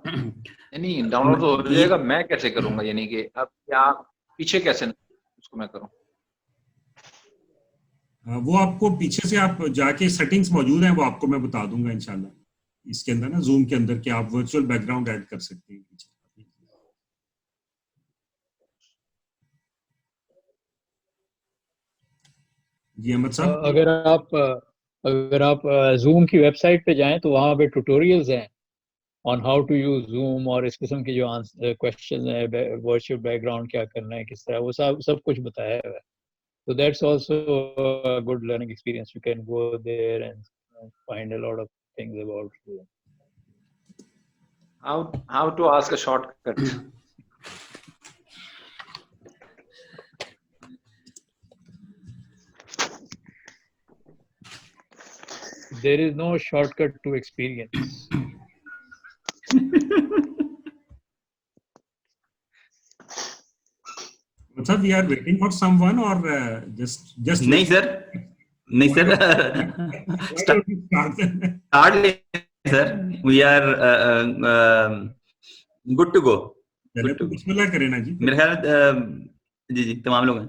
नहीं डाउनलोड तो हो जाएगा, मैं कैसे करूंगा? यानी कि अब क्या पीछे कैसे उसको मैं करूं? वो आपको पीछे से आप जाके सेटिंग्स मौजूद हैं, वो आपको मैं बता दूंगा इंशाल्लाह इसके अंदर ना, जूम के अंदर, कि आप वर्चुअल बैकग्राउंड ऐड कर सकते हैं पीछे। जी अहमद साहब, अगर आप जूम की वेबसाइट पे जाएं तो वहाँ पे ट्यूटोरियल्स हैं on how to use Zoom, और इस किस्म की जो क्वेश्चन है, वर्चुअल बैकग्राउंड क्या करना है, किस तरह, वो सब कुछ बताया है। So that's also a good learning experience. You can go there and find a lot of things about Zoom. How to ask a shortcut? There is no shortcut to experience. sir, we are waiting for someone or just नहीं sir, नहीं sir, start sir, we are good to go. चले तो बिस्मिल्लाह करें ना जी। मेरे ख्याल जी जी तमाम लोग हैं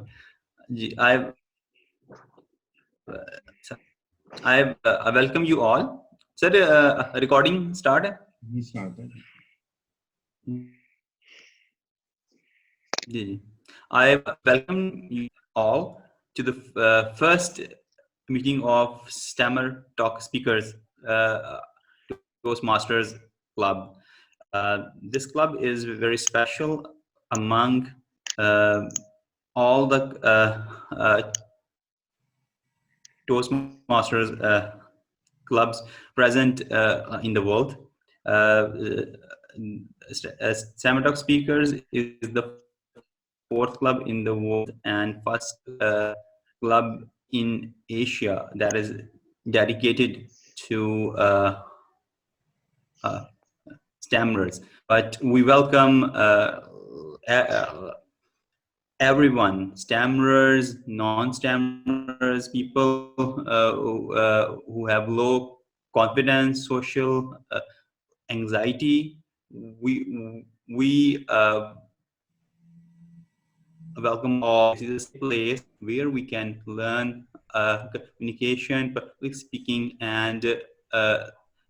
जी। I welcome you all. Sir, recording start है? जी स्टार्ट है जी जी। I welcome you all to the first meeting of Stammer Talk Speakers Toastmasters Club. This club is very special among all the Toastmasters clubs present in the world. Stammer Talk Speakers is the fourth club in the world and first club in Asia that is dedicated to stammerers. But we welcome everyone, stammerers, non-stammerers, people who have low confidence, social anxiety. We welcome all. This is a place where we can learn communication, public speaking, and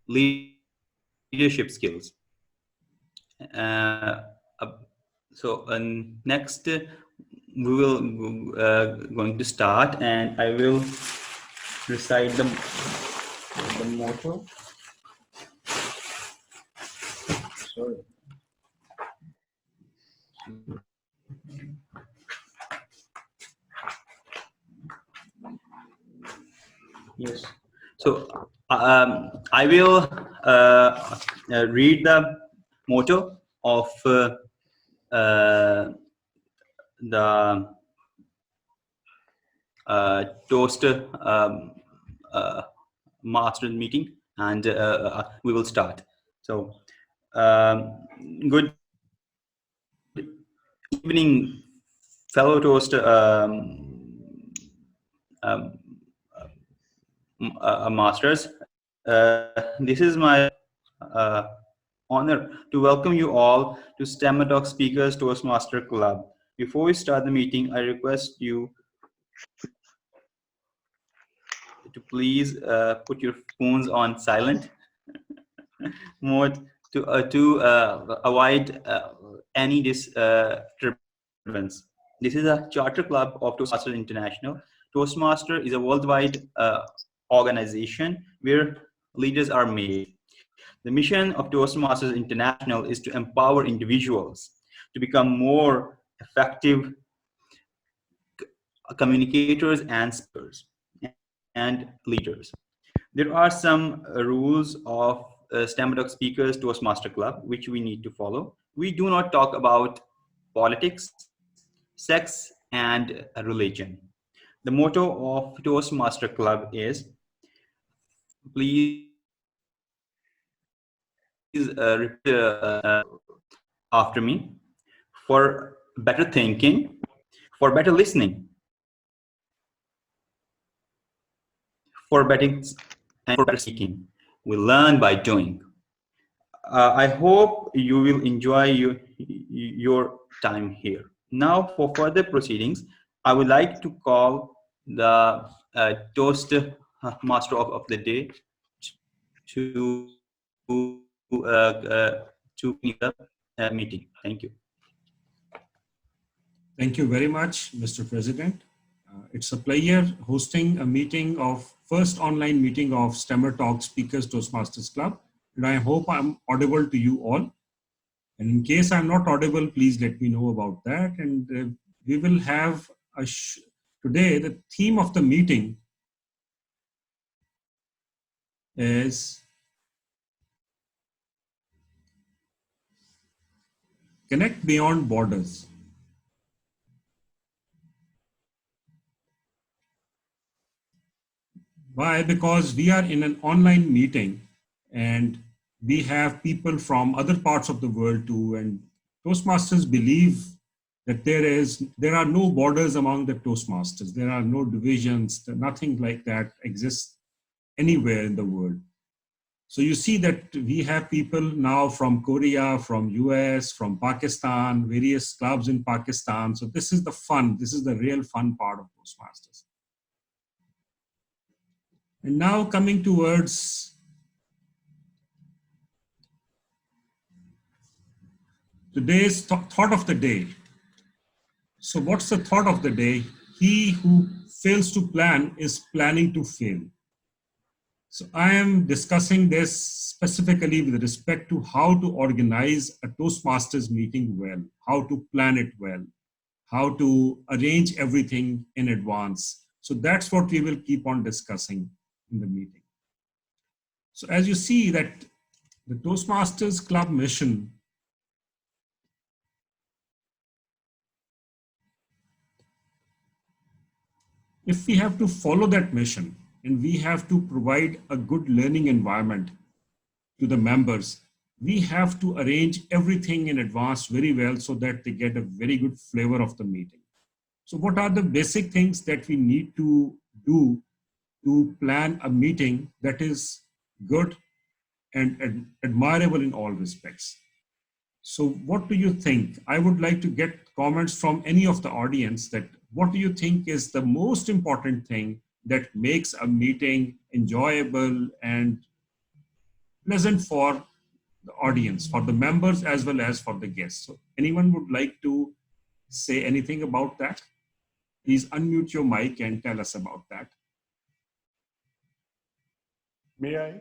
leadership skills. So next we will going to start, and I will recite the motto. Sorry. Yes. So I will read the motto of the Toast Masters meeting, and we will start. So good evening, fellow Toast Masters. This is my honor to welcome you all to Stammer Talk Speakers Toastmaster Club. Before we start the meeting, I request you to please put your phones on silent mode to avoid any disturbance. This is a charter club of Toastmasters International. Toastmaster is a worldwide organization where leaders are made. The mission of Toastmasters International is to empower individuals to become more effective communicators and speakers and leaders. There are some rules of Stammer Talk Speakers Toastmaster Club which we need to follow. We do not talk about politics, sex, and religion. The motto of Toastmaster Club is, please repeat after me: for better thinking, for better listening, for better and for better speaking. We learn by doing. I hope you will enjoy your time here. Now, for further proceedings, I would like to call the toast master of the day to continue the meeting. Thank you. Thank you very much, Mr. President. It's a pleasure hosting a meeting of first online meeting of Stemmer Talk Speakers Toastmasters Club. And I hope I'm audible to you all. And in case I'm not audible, please let me know about that. And we will have today, the theme of the meeting is Connect Beyond Borders. Why? Because we are in an online meeting and we have people from other parts of the world too. And Toastmasters believe that there are no borders among the Toastmasters. There are no divisions. Nothing like that exists anywhere in the world. So you see that we have people now from Korea, from US, from Pakistan, various clubs in Pakistan. So this is the fun. This is the real fun part of Toastmasters. And now coming towards today's thought of the day. So what's the thought of the day? He who fails to plan is planning to fail. So I am discussing this specifically with respect to how to organize a Toastmasters meeting well, how to plan it well, how to arrange everything in advance. So that's what we will keep on discussing in the meeting. So as you see that the Toastmasters Club mission if we have to follow that mission and we have to provide a good learning environment to the members, we have to arrange everything in advance very well so that they get a very good flavor of the meeting. So what are the basic things that we need to do to plan a meeting that is good and admirable in all respects? So what do you think? I would like to get comments from any of the audience that what do you think is the most important thing that makes a meeting enjoyable and pleasant for the audience, for the members as well as for the guests? So anyone would like to say anything about that? Please unmute your mic and tell us about that. May I?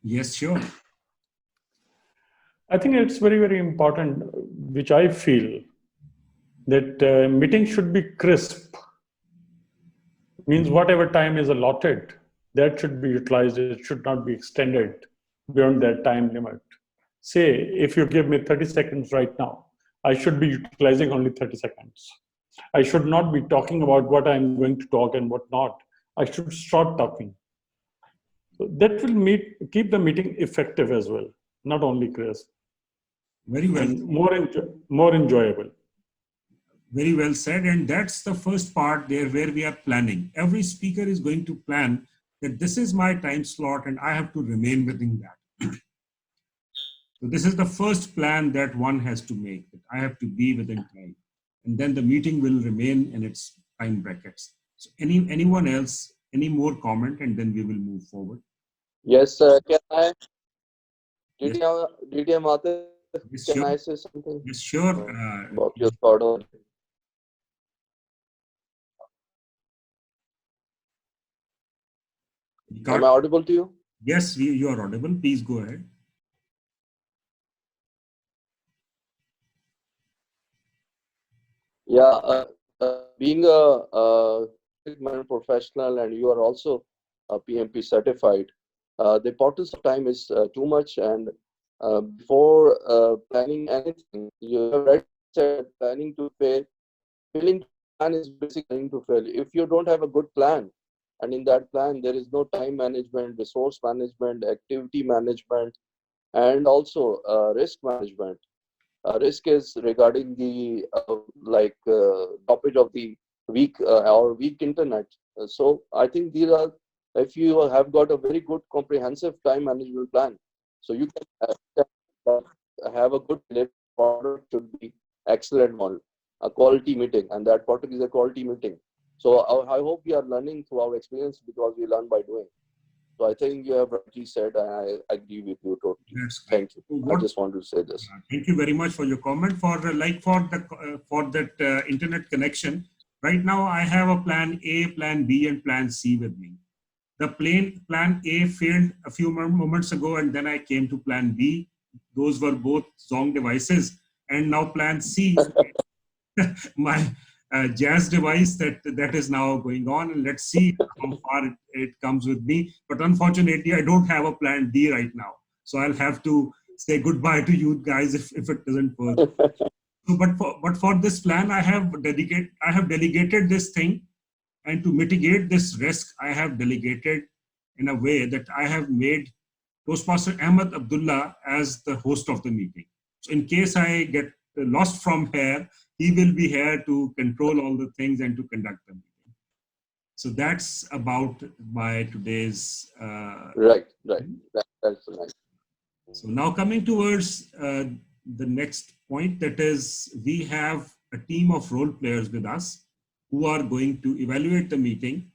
Yes, sure. I think it's very, very important, which I feel, that meeting should be crisp. Means whatever time is allotted, that should be utilized. It should not be extended beyond that time limit. Say, if you give me 30 seconds right now, I should be utilizing only 30 seconds. I should not be talking about what I'm going to talk and what not. I should start talking. So that will keep the meeting effective as well, not only crisp. Very well. And more enjoyable. Very well said. And that's the first part there where we are planning. Every speaker is going to plan that this is my time slot and I have to remain within that. So this is the first plan that one has to make, that I have to be within time. And then the meeting will remain in its time brackets. So anyone else, any more comment, and then we will move forward. Yes, can I? Yes. DDM Atif, Yes, can sure. I say something Yes, sure. about your thought on it? Am I audible to you? Yes, you are audible. Please go ahead. Yeah, being a treatment professional and you are also a PMP certified, the importance of time is too much. And before planning anything, you have already said planning to fail. Failing to plan is basically planning to fail. If you don't have a good plan, and in that plan there is no time management, resource management, activity management, and also risk management. Risk is regarding the topic of the week or weak internet. So I think these are, if you have got a very good comprehensive time management plan, So you can have a good product should be excellent one, a quality meeting, and that product is a quality meeting. So I hope we are learning through our experience, because we learn by doing. So I think you have rightly said, and I agree with you totally. That's right. Thank you. So I just want to say this. Thank you very much for your comment. For that internet connection, right now I have a plan A, plan B, and plan C with me. The plan A failed a few moments ago, and then I came to plan B. Those were both Zong devices, and now plan C, my Jazz device that is now going on, and let's see how far it comes with me. But unfortunately, I don't have a plan D right now, so I'll have to say goodbye to you guys if it doesn't work. So, but for this plan, I have delegated this thing, and to mitigate this risk, I have delegated in a way that I have made Toastmaster Ahmed Abdullah as the host of the meeting. So in case I get lost from here, he will be here to control all the things and to conduct the meeting. So that's about my today's. Right. That's nice. So now coming towards the next point, that is, we have a team of role players with us who are going to evaluate the meeting.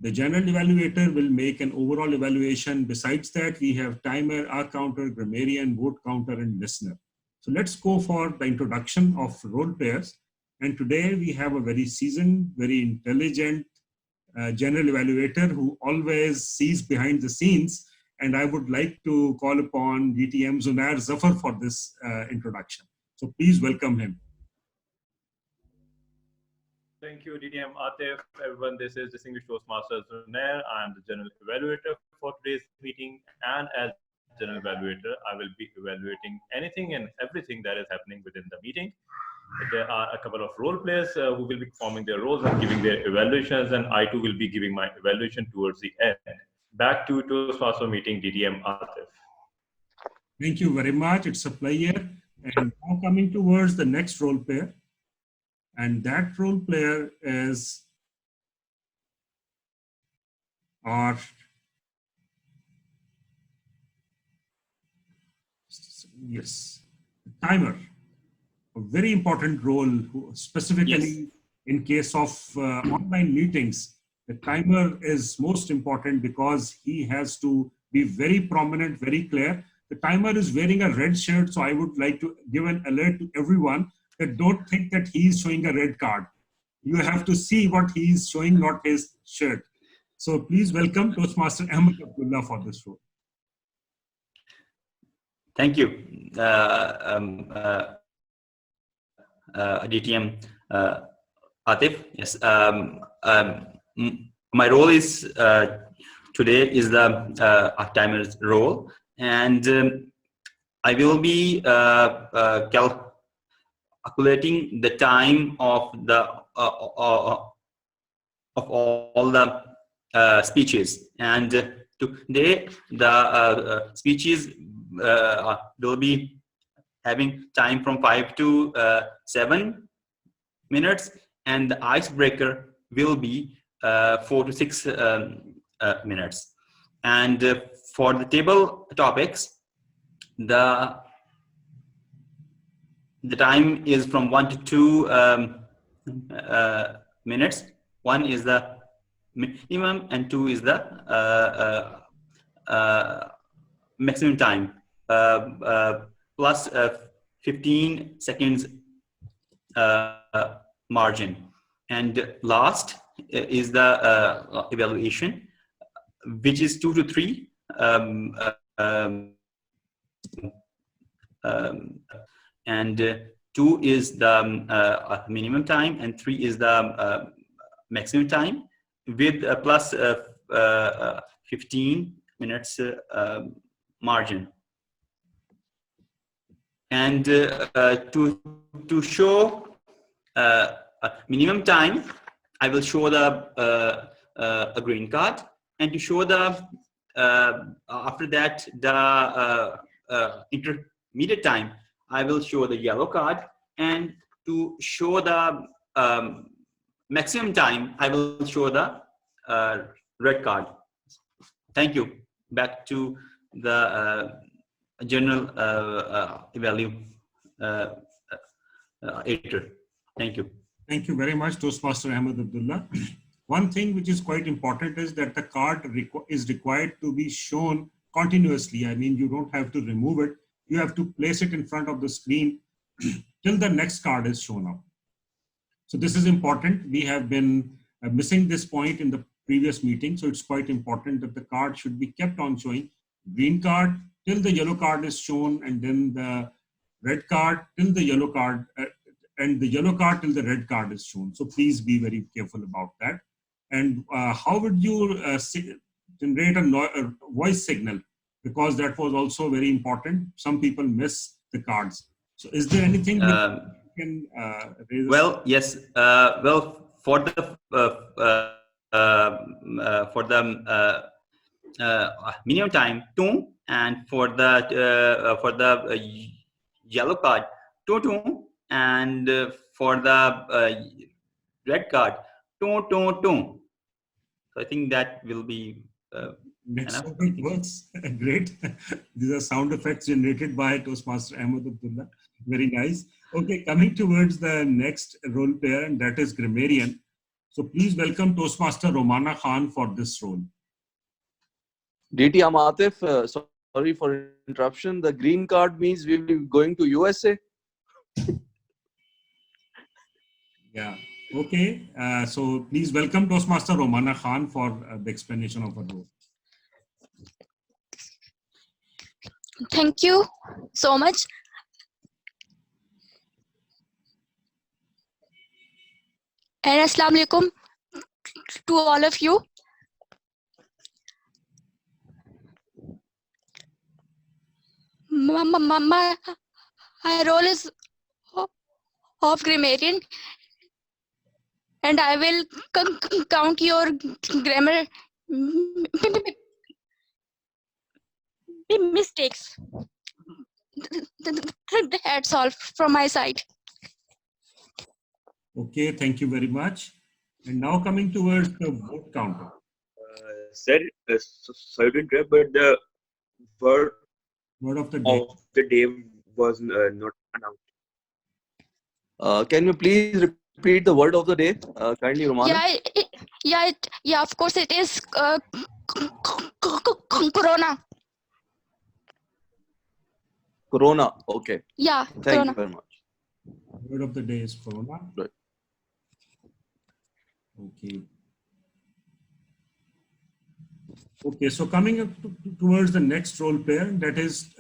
The general evaluator will make an overall evaluation. Besides that, we have timer, R counter, grammarian, vote counter, and listener. So let's go for the introduction of role players. And today we have a very seasoned, very intelligent general evaluator who always sees behind the scenes. And I would like to call upon DTM Zunair Zafar for this introduction. So please welcome him. Thank you, DTM Atif. Everyone, this is Distinguished Toastmaster Zunair. I am the General Evaluator for today's meeting. And as General Evaluator, I will be evaluating anything and everything that is happening within the meeting. There are a couple of role players who will be performing their roles and giving their evaluations, and I too will be giving my evaluation towards the end. Back to Toastmaster meeting, DTM Atif. Thank you very much. It's a pleasure. And now coming towards the next role player. And that role player is our timer, a very important role, specifically in case of online meetings. The timer is most important because he has to be very prominent, very clear. The timer is wearing a red shirt, so I would like to give an alert to everyone that don't think that he is showing a red card. You have to see what he is showing, not his shirt. So please welcome Toastmaster Ahmed Abdullah for this role. Thank you, DTM Atif. Yes, my role is today is the timer's role, and I will be calculating the time of all the speeches, and today the speeches will be having time from 5 to 7 minutes, and the icebreaker will be 4 to 6 minutes. And for the table topics, the time is from 1 to 2 minutes. 1 is the minimum and 2 is the maximum time, plus 15 seconds margin. And last is the evaluation, which is 2 to 3 and 2 is the minimum time, and 3 is the maximum time, with plus 15 minutes margin. And to show minimum time, I will show the a green card, and to show the after that the intermediate time, I will show the yellow card, and to show the maximum time, I will show the red card. Thank you. Back to the general evaluator. Thank you. Thank you very much, Toastmaster Ahmed Abdullah. One thing which is quite important is that the card is required to be shown continuously. I mean, you don't have to remove it. You have to place it in front of the screen till the next card is shown up. So this is important. We have been missing this point in the previous meeting. So it's quite important that the card should be kept on showing. Green card till the yellow card is shown, and then the red card till the yellow card, and the yellow card till the red card is shown. So please be very careful about that. And how would you generate a voice signal? Because that was also very important. Some people miss the cards. So is there anything you can raise? Well, yes. Well, for the minimum time 2, and for the yellow card 2, and for the red card 2. So I think that will be enough. It works. Great. These are sound effects generated by Toastmaster Ahmed Abdullah. Very nice. Okay, coming towards the next role player, and that is grammarian. So please welcome Toastmaster Romana Khan for this role. DT, I'm Atif. Sorry for interruption. The green card means we will be going to USA. Yeah. Okay. So please welcome Toastmaster Romana Khan for the explanation of her role. Thank you so much. And Assalamu alaikum to all of you. My role is of grammarian, and I will count your grammar mistakes. That's all from my side. Okay, thank you very much. And now coming towards the vote counter. Sorry to interrupt, but the word of the day was not announced. Can you please repeat the word of the day, kindly, Romana? Yeah. Of course, it is Corona. Corona. Okay. Yeah. Thank Corona. you very much. Word of the day is Corona. Right. Okay. Okay, so coming up towards the next role player, that is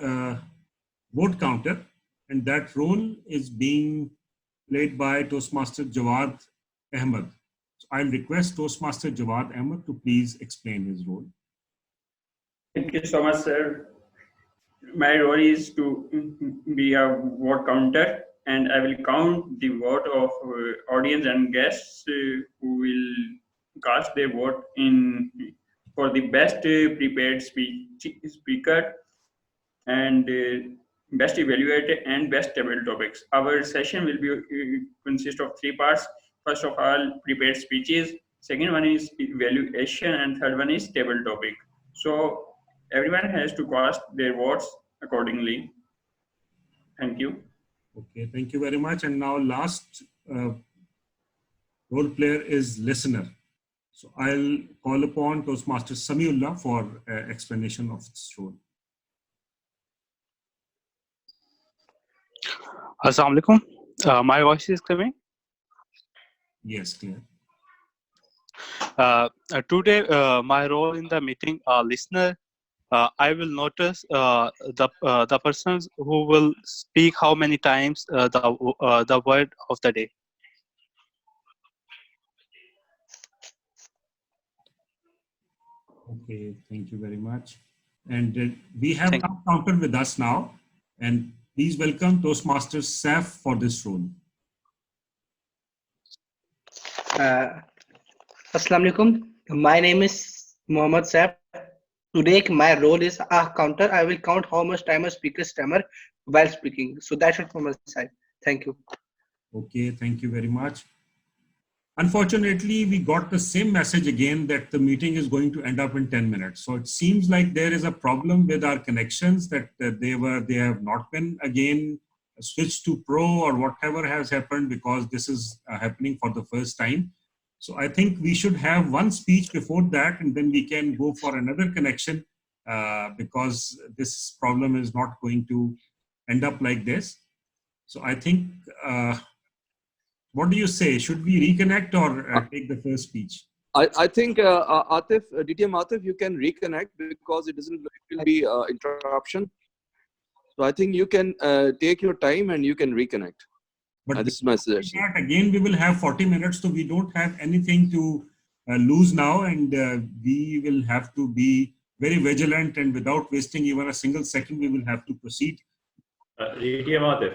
vote counter, and that role is being played by Toastmaster Jawad Ahmed. So I'll request Toastmaster Jawad Ahmed to please explain his role. Thank you so much, sir. My role is to be a vote counter, and I will count the vote of audience and guests who will cast their vote for the best prepared speaker and best evaluator and best table topics. Our session will be consist of 3 parts. First of all, prepared speeches. Second one is evaluation, and third one is table topic. So everyone has to cast their votes accordingly. Thank you. Okay, thank you very much. And now last role player is listener. So I'll call upon Toastmaster Samiullah for explanation of this role. Assalamu alaikum. My voice is coming? Yes, clear. Today, my role in the meeting, listener, I will notice the persons who will speak how many times the word of the day. Okay, thank you very much. And we have counter with us now, and please welcome Toastmaster Saif for this role. Assalamu alaikum. My name is Mohammad Saif. Today, my role is a counter. I will count how much time a speaker stammer while speaking. So that's it from my side. Thank you. Okay, thank you very much. Unfortunately, we got the same message again that the meeting is going to end up in 10 minutes. So it seems like there is a problem with our connections, that they have not been again switched to pro or whatever has happened, because this is happening for the first time. So I think we should have one speech before that, and then we can go for another connection, because this problem is not going to end up like this. So I think, what do you say? Should we reconnect or take the first speech? I think Atif, DTM Atif, you can reconnect because it will be interruption. So I think you can take your time and you can reconnect. But this is my suggestion. Again, we will have 40 minutes, so we don't have anything to lose now, and we will have to be very vigilant, and without wasting even a single second, we will have to proceed. DTM Atif,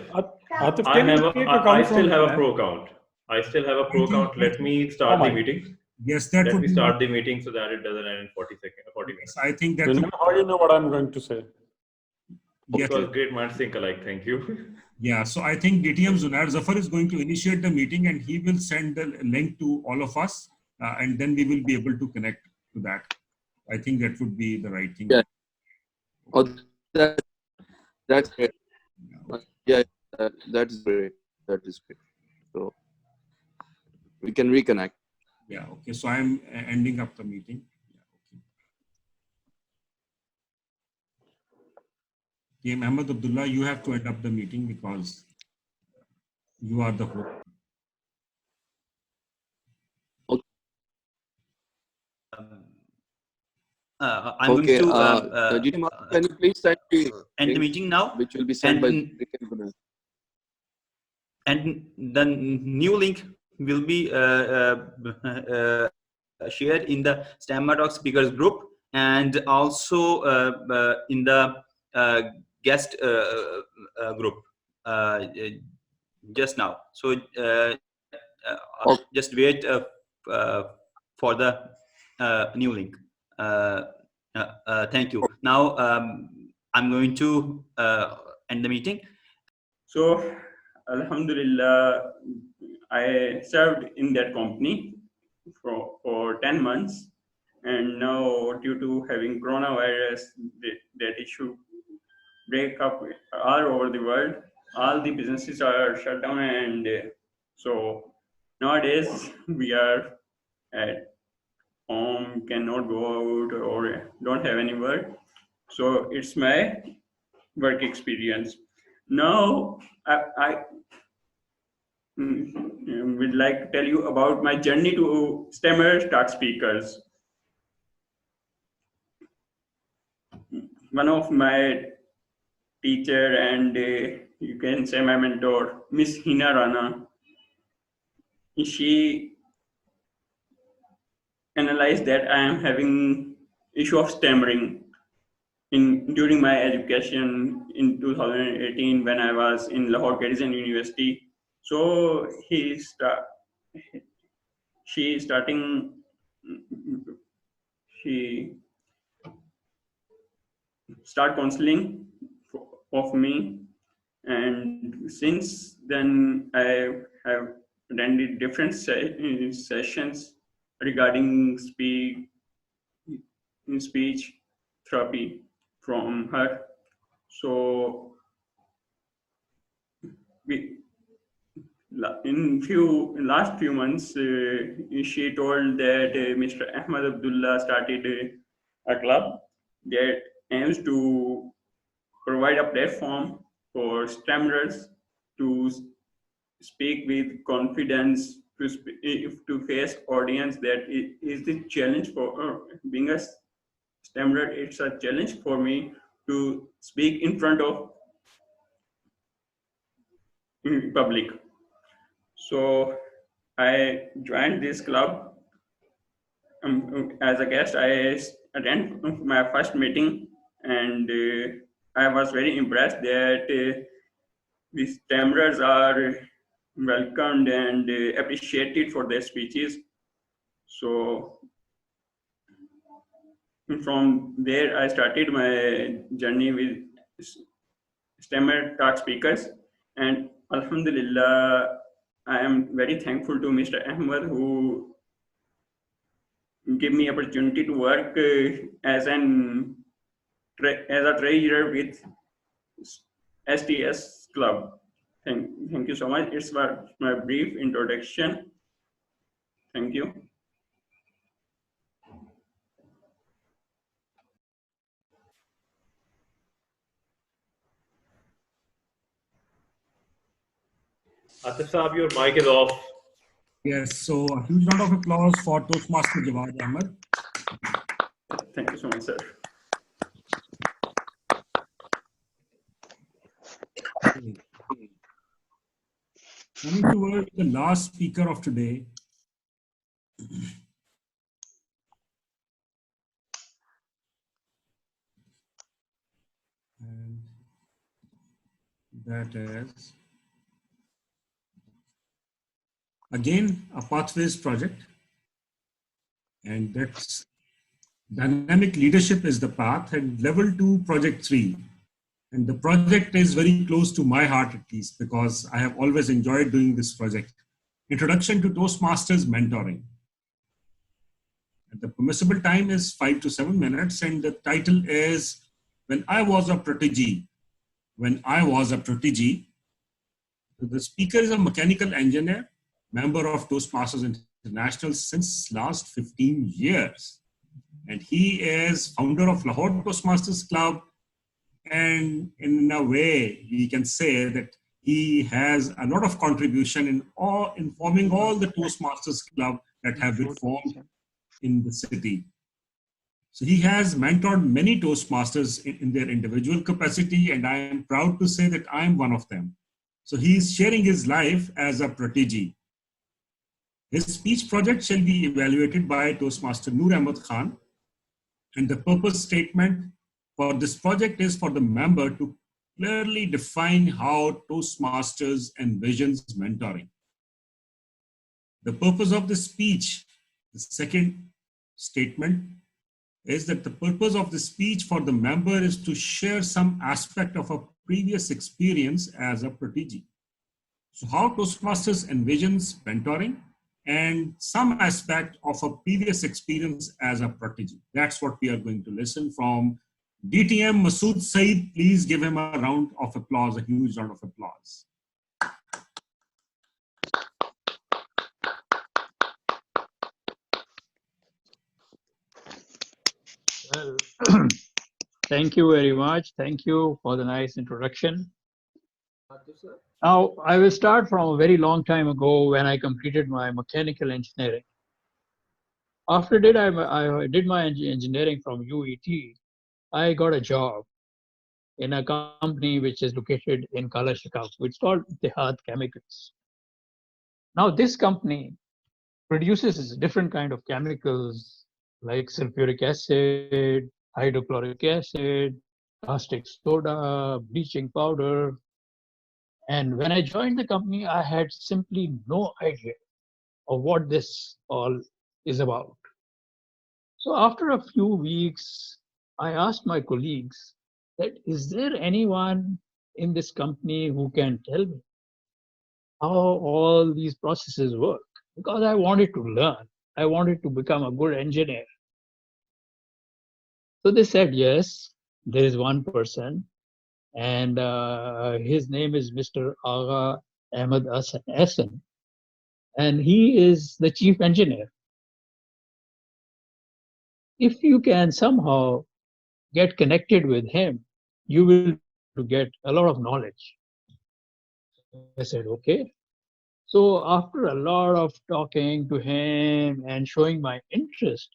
Atif, I still have a pro count. I still have a pro count. Let me start the meeting. Yes, that Let would me be start the meeting so that it doesn't end in 40 minutes. I think that. How do you know what I'm going to say? Yes. Because great minds think alike. Thank you. Yeah, so I think DTM Zunair Zafar is going to initiate the meeting, and he will send the link to all of us, and then we will be able to connect to that. I think that would be the right thing. Yeah. Oh, that's great. Yeah, that is great. That is great. So we can reconnect. Yeah, okay. So I'm ending up the meeting. Yeah, okay. Ahmed Abdullah, you have to end up the meeting because you are the host. I'm going to can you please send me end the meeting now, which will be sent by and the new link will be shared in the Stammer Talk speakers group, and also in the guest group just now. So just wait for the new link. Thank you. Now I'm going to end the meeting. So, Alhamdulillah, I served in that company for 10 months, and now due to having coronavirus, that issue break up all over the world. All the businesses are shut down, and so nowadays we are at home, cannot go out or don't have any work. So it's my work experience. Now I would like to tell you about my journey to Stammer Talk Speakers. One of my teacher and you can say my mentor, Miss Hina Rana, she analyzed that I am having issue of stammering during my education in 2018 when I was in Lahore Garrison University. So she start counseling of me, and since then I have attended different sessions regarding speech therapy from her. So in last few months, she told that Mr. Ahmed Abdullah started a club that aims to provide a platform for stammerers to speak with confidence, to face audience. That is the challenge for being a stammerer. It's a challenge for me to speak in front of public. So I joined this club as a guest. I attended my first meeting, and I was very impressed that the stammerers are welcomed and appreciated for their speeches. So from there, I started my journey with Stammer Talk Speakers, and Alhamdulillah, I am very thankful to Mr. Ahmed who give me opportunity to work as a treasurer with STS Club. Thank you so much. It's my brief introduction. Thank you. Atif Saab, your mic is off. Yes, so a huge round of applause for Toastmaster Jawad Ahmed. Thank you so much, sir. Coming towards the last speaker of today, and that is again a Pathways project, and that's dynamic leadership is the path, and level 2 project 3. And the project is very close to my heart, at least, because I have always enjoyed doing this project. Introduction to Toastmasters Mentoring. And the permissible time is 5 to 7 minutes, and the title is When I Was a Protege. When I Was a Protege. So the speaker is a mechanical engineer, member of Toastmasters International since last 15 years. And he is founder of Lahore Toastmasters Club. And in a way, we can say that he has a lot of contribution in forming all the Toastmasters Club that have been formed in the city. So he has mentored many Toastmasters in their individual capacity, and I am proud to say that I am one of them. So he is sharing his life as a protege. His speech project shall be evaluated by Toastmaster Noor Ahmed Khan, and the purpose statement for this project is for the member to clearly define how Toastmasters envisions mentoring. The purpose of the speech, the second statement, is that the purpose of the speech for the member is to share some aspect of a previous experience as a protege. So how Toastmasters envisions mentoring and some aspect of a previous experience as a protege. That's what we are going to listen from DTM Masood Saeed. Please give him a round of applause, a huge round of applause. Well, thank you very much. Thank you for the nice introduction. Now, I will start from a very long time ago when I completed my mechanical engineering. After I did my engineering from UET, I got a job in a company which is located in Kalashnikov. It's called Ittihad Chemicals. Now, this company produces different kind of chemicals like sulfuric acid, hydrochloric acid, caustic soda, bleaching powder. And when I joined the company, I had simply no idea of what this all is about. So after a few weeks, I asked my colleagues that, is there anyone in this company who can tell me how all these processes work? Because I wanted to learn. I wanted to become a good engineer. So they said, yes, there is one person, and his name is Mr. Agha Ahmed Hassan, and he is the chief engineer. If you can somehow get connected with him, you will get a lot of knowledge. I said, okay. So after a lot of talking to him and showing my interest,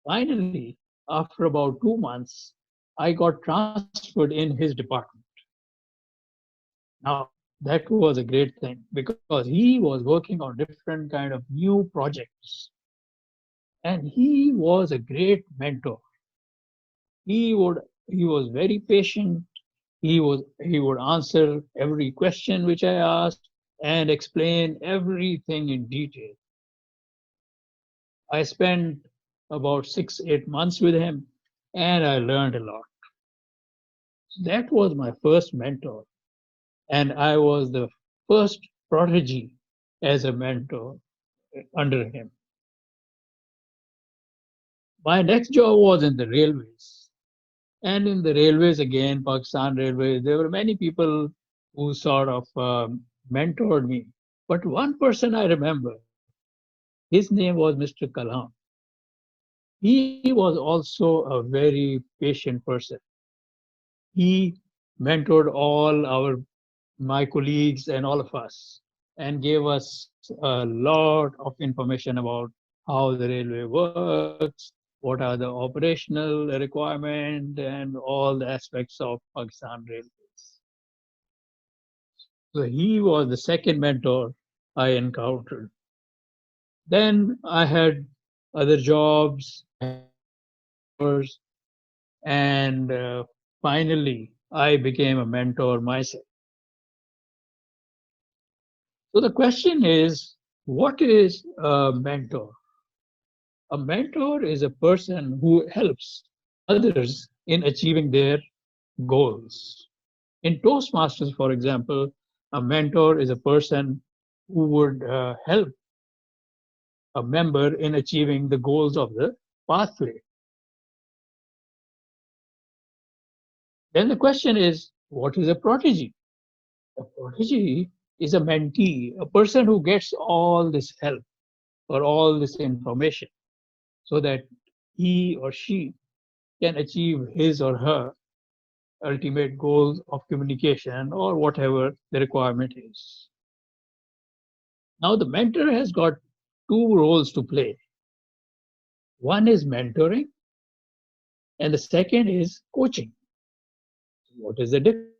finally, after about 2 months, I got transferred in his department. Now, that was a great thing because he was working on different kind of new projects. And he was a great mentor. He was very patient. He would answer every question which I asked and explain everything in detail. I spent about 6-8 months with him, and I learned a lot. That was my first mentor, and I was the first protege as a mentor under him. My next job was in the railways. And in the railways, again, Pakistan Railways, there were many people who sort of mentored me. But one person I remember, his name was Mr. Kalam. He was also a very patient person. He mentored my colleagues and all of us and gave us a lot of information about how the railway works, what are the operational requirements, and all the aspects of Pakistan Railways. So he was the second mentor I encountered. Then I had other jobs, and finally I became a mentor myself. So the question is, what is a mentor? A mentor is a person who helps others in achieving their goals. In Toastmasters, for example, a mentor is a person who would help a member in achieving the goals of the pathway. Then the question is, what is a protege? A protege is a mentee, a person who gets all this help or all this information so that he or she can achieve his or her ultimate goals of communication or whatever the requirement is. Now, the mentor has got two roles to play. One is mentoring, and the second is coaching. What is the difference?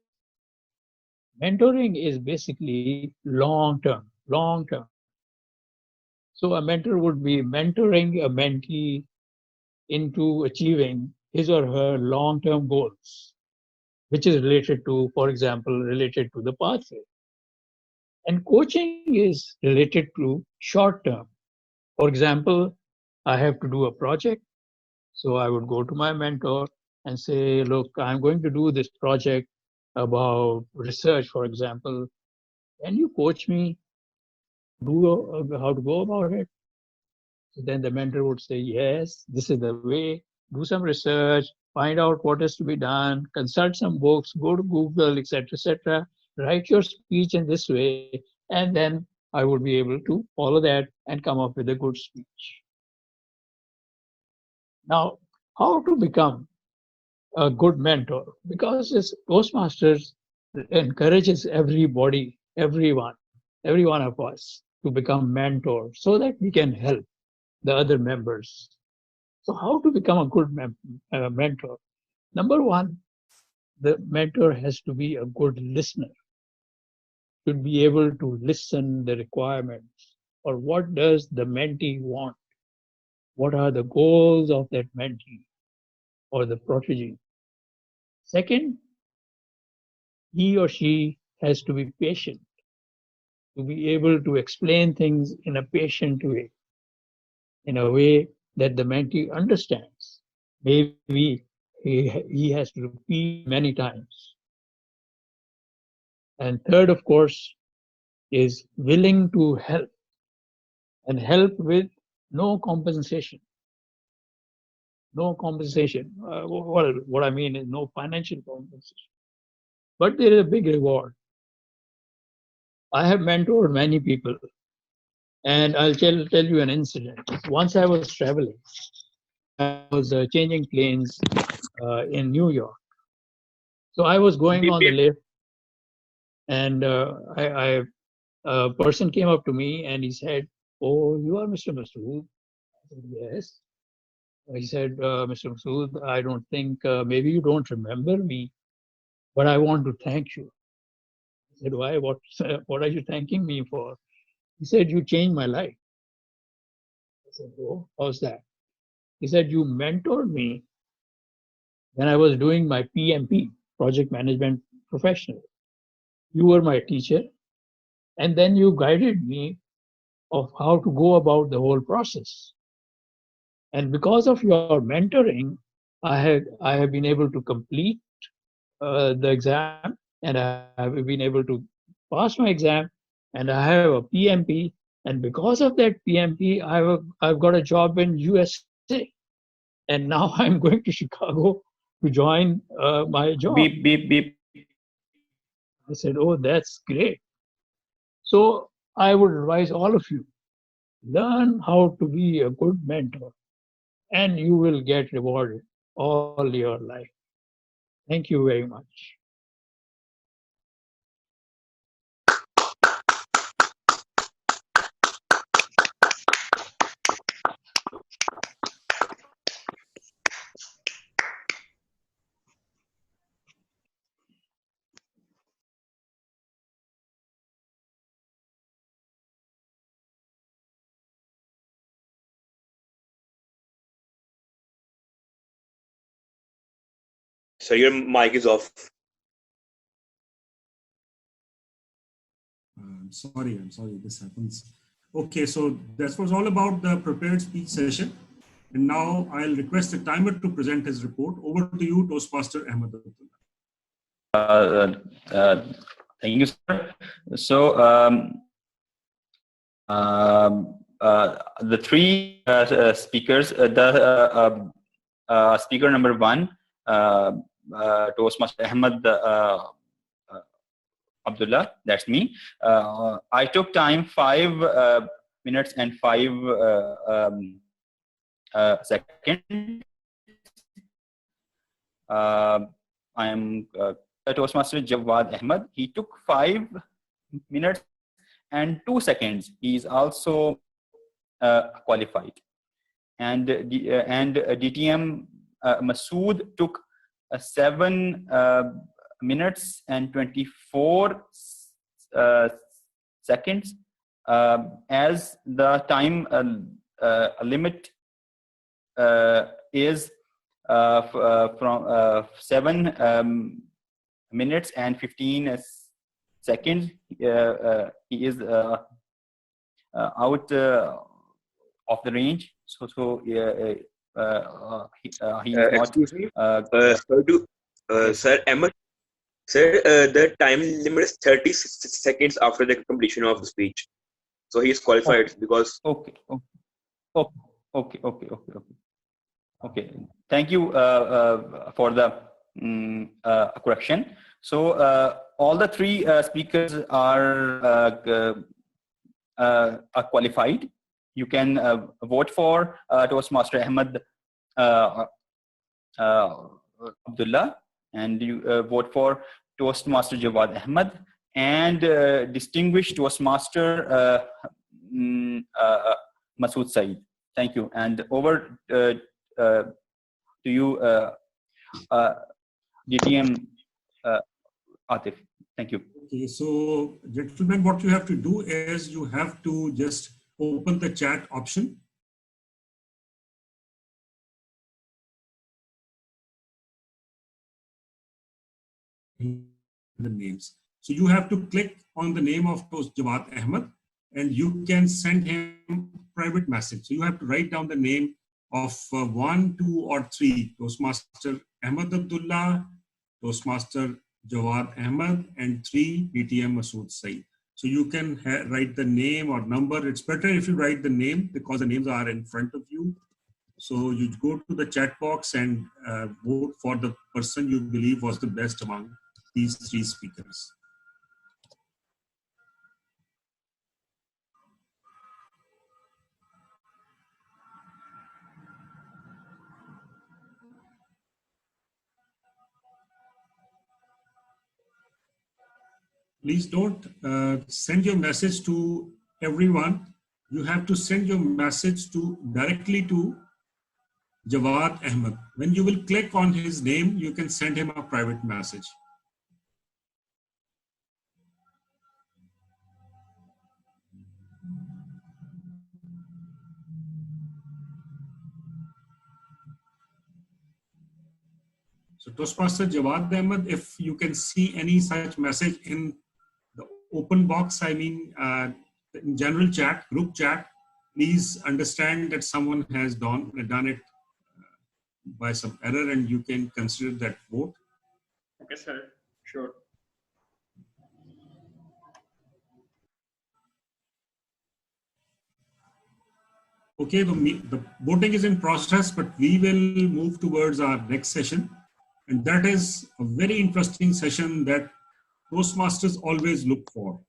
Mentoring is basically long term. So, a mentor would be mentoring a mentee into achieving his or her long term goals, which is related to, for example, related to the pathway. And coaching is related to short term. For example, I have to do a project. So I would go to my mentor and say, look, I'm going to do this project about research, for example. Can you coach me how to go about it? So then the mentor would say, yes, this is the way. Do some research, find out what is to be done, consult some books, go to Google, etc., etc. Write your speech in this way, and then I would be able to follow that and come up with a good speech. Now, how to become a good mentor? Because this Toastmasters encourages every one of us to become mentors so that we can help the other members. So how to become a good mentor? Number one, the mentor has to be a good listener, should be able to listen the requirements or what does the mentee want? What are the goals of that mentee or the protege? Second, he or she has to be patient, to be able to explain things in a patient way, in a way that the mentee understands. Maybe he has to repeat many times. And third, of course, is willing to help and help with no compensation. No compensation. What I mean is no financial compensation. But there is a big reward. I have mentored many people, and I'll tell you an incident. Once I was traveling, I was changing planes in New York. So I was going on the lift, and a person came up to me and he said, "Oh, you are Mr. Masood?" I said, "Yes." He said, "Mr. Masood, I don't think maybe you don't remember me, but I want to thank you." I said, "Why? What are you thanking me for?" He said, "You changed my life." I said, "Oh, how's that?" He said, "You mentored me when I was doing my PMP, Project Management Professional. You were my teacher, and then you guided me of how to go about the whole process. And because of your mentoring, I have been able to complete the exam, and I have been able to pass my exam, and I have a PMP, and because of that PMP, I've got a job in USA, and now I'm going to Chicago to join my job. Beep, beep, beep. I said, oh, that's great. So I would advise all of you, learn how to be a good mentor, and you will get rewarded all your life. Thank you very much. So your mic is off. I'm sorry, this happens. Okay, so that was all about the prepared speech session. And now I'll request the timer to present his report. Over to you, Toastmaster Ahmed Abdullah. Thank you, sir. So the three speakers, speaker number one, Toastmaster Ahmed Abdullah, that's me. I took time 5 minutes and 5 seconds. I am Toastmaster Jawad Ahmed. He took 5 minutes and 2 seconds. He is also qualified. And DTM Masood took 7 minutes and 24 seconds. As the time limit is from 7 minutes and 15 seconds, he is out of the range. So he is Excuse me. Yes. Sir Ahmed. Sir, the time limit is 30 seconds after the completion of the speech. So he is qualified because. Okay. Thank you for the correction. So all the three speakers are qualified. You can vote for Toastmaster Ahmed Abdullah, and you vote for Toastmaster Jawad Ahmed, and distinguished Toastmaster Masood Saeed. Thank you. And over to you, DTM Atif. Thank you. Okay, so gentlemen, what you have to do is you have to just open the chat option. The names. So you have to click on the name of Jawad Ahmed, and you can send him private message. So you have to write down the name of 1, 2, or 3 Toastmaster Ahmed Abdullah, Toastmaster Jawad Ahmed, and 3 DTM Masood Saeed. So you can write the name or number. It's better if you write the name because the names are in front of you. So you go to the chat box and vote for the person you believe was the best among these 3 speakers. Please don't send your message to everyone. You have to send your message directly to Jawad Ahmed. When you will click on his name, you can send him a private message. So Toastmaster Jawad Ahmed, if you can see any such message in the open box, I mean, in general chat, group chat, please understand that someone has done it by some error, and you can consider that vote. Okay, sir. Sure. Okay, the voting is in process, but we will move towards our next session. And that is a very interesting session that Toastmasters always look for.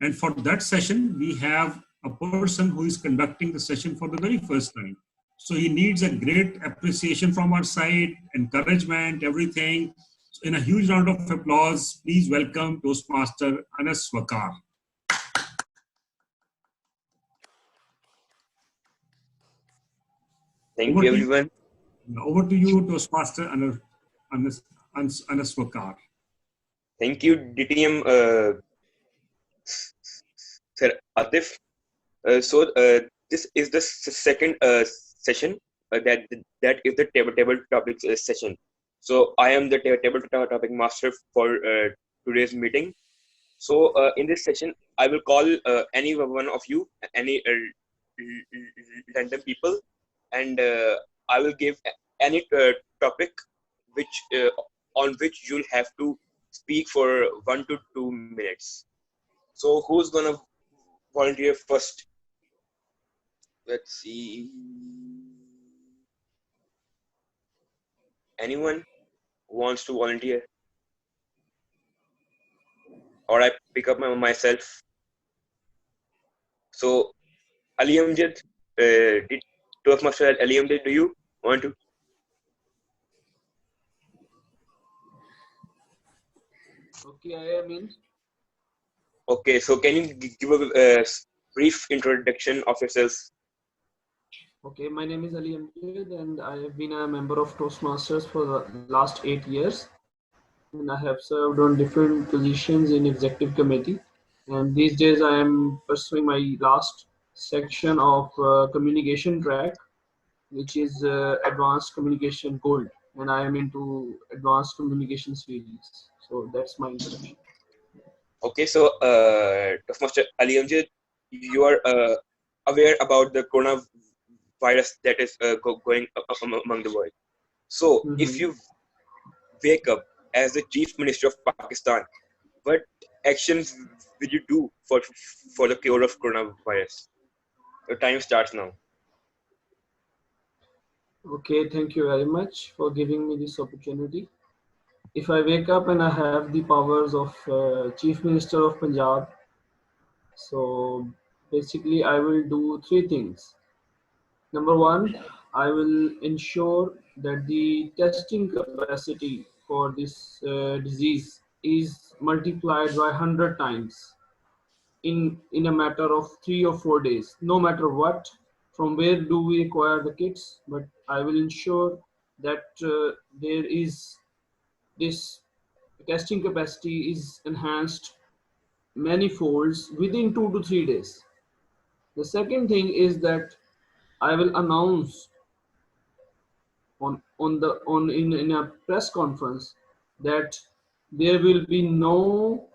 And for that session, we have a person who is conducting the session for the very first time. So he needs a great appreciation from our side, encouragement, everything. So in a huge round of applause, please welcome Toastmaster Anas Wakar. Thank you, everyone. Over to you, Toastmaster Anas Wakar. Thank you, DTM Sir Atif. This is the second session that is the table topics session. So I am the table topic master for today's meeting. So in this session, I will call any one of you, any random people, and I will give any topic which on which you'll have to speak for 1 to 2 minutes. So who's gonna volunteer first? Let's see. Anyone who wants to volunteer? Or I pick up myself. So Ali Amjad, Toastmaster Ali Amjad, do you want to? Okay, I am in. Okay, so can you give a brief introduction of yourself? Okay, my name is Ali Amjad and I have been a member of Toastmasters for the last 8 years. And I have served on different positions in executive committee. And these days I am pursuing my last section of communication track, which is advanced communication gold. And I am into advanced communication series. So that's my introduction. Okay, so Toastmaster Ali Amjad, you are aware about the coronavirus that is going among the world. So if you wake up as the Chief Minister of Pakistan, what actions will you do for the cure of coronavirus? Your time starts now. Okay, thank you very much for giving me this opportunity. If I wake up and I have the powers of Chief Minister of Punjab, so basically I will do 3 things. Number 1, I will ensure that the testing capacity for this disease is multiplied by 100 times in a matter of 3 or 4 days, no matter what, from where do we acquire the kits, but I will ensure that there is this testing capacity is enhanced many folds within 2 to 3 days. The second thing is that I will announce in a press conference that there will be no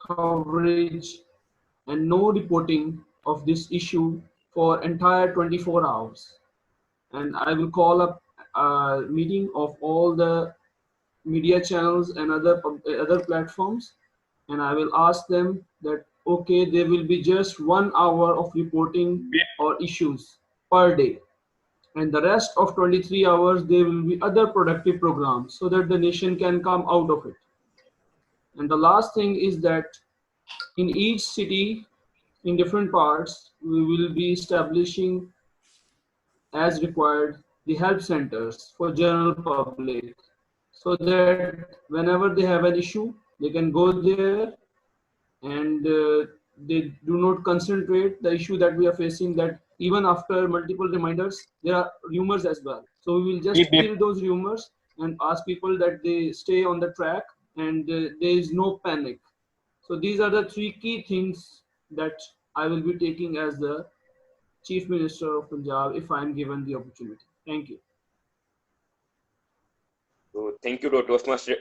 coverage and no reporting of this issue for entire 24 hours. And I will call up a meeting of all the media channels and other platforms, and I will ask them that okay, there will be just 1 hour of reporting or issues per day, and the rest of 23 hours there will be other productive programs so that the nation can come out of it. And the last thing is that in each city, in different parts, we will be establishing as required the help centers for general public, so that whenever they have an issue they can go there and they do not concentrate the issue that we are facing, that even after multiple reminders there are rumors as well. So we will just kill those rumors and ask people that they stay on the track and there is no panic. So these are the 3 key things that I will be taking as the Chief Minister of Punjab if I am given the opportunity. Thank you. So thank you, Toastmaster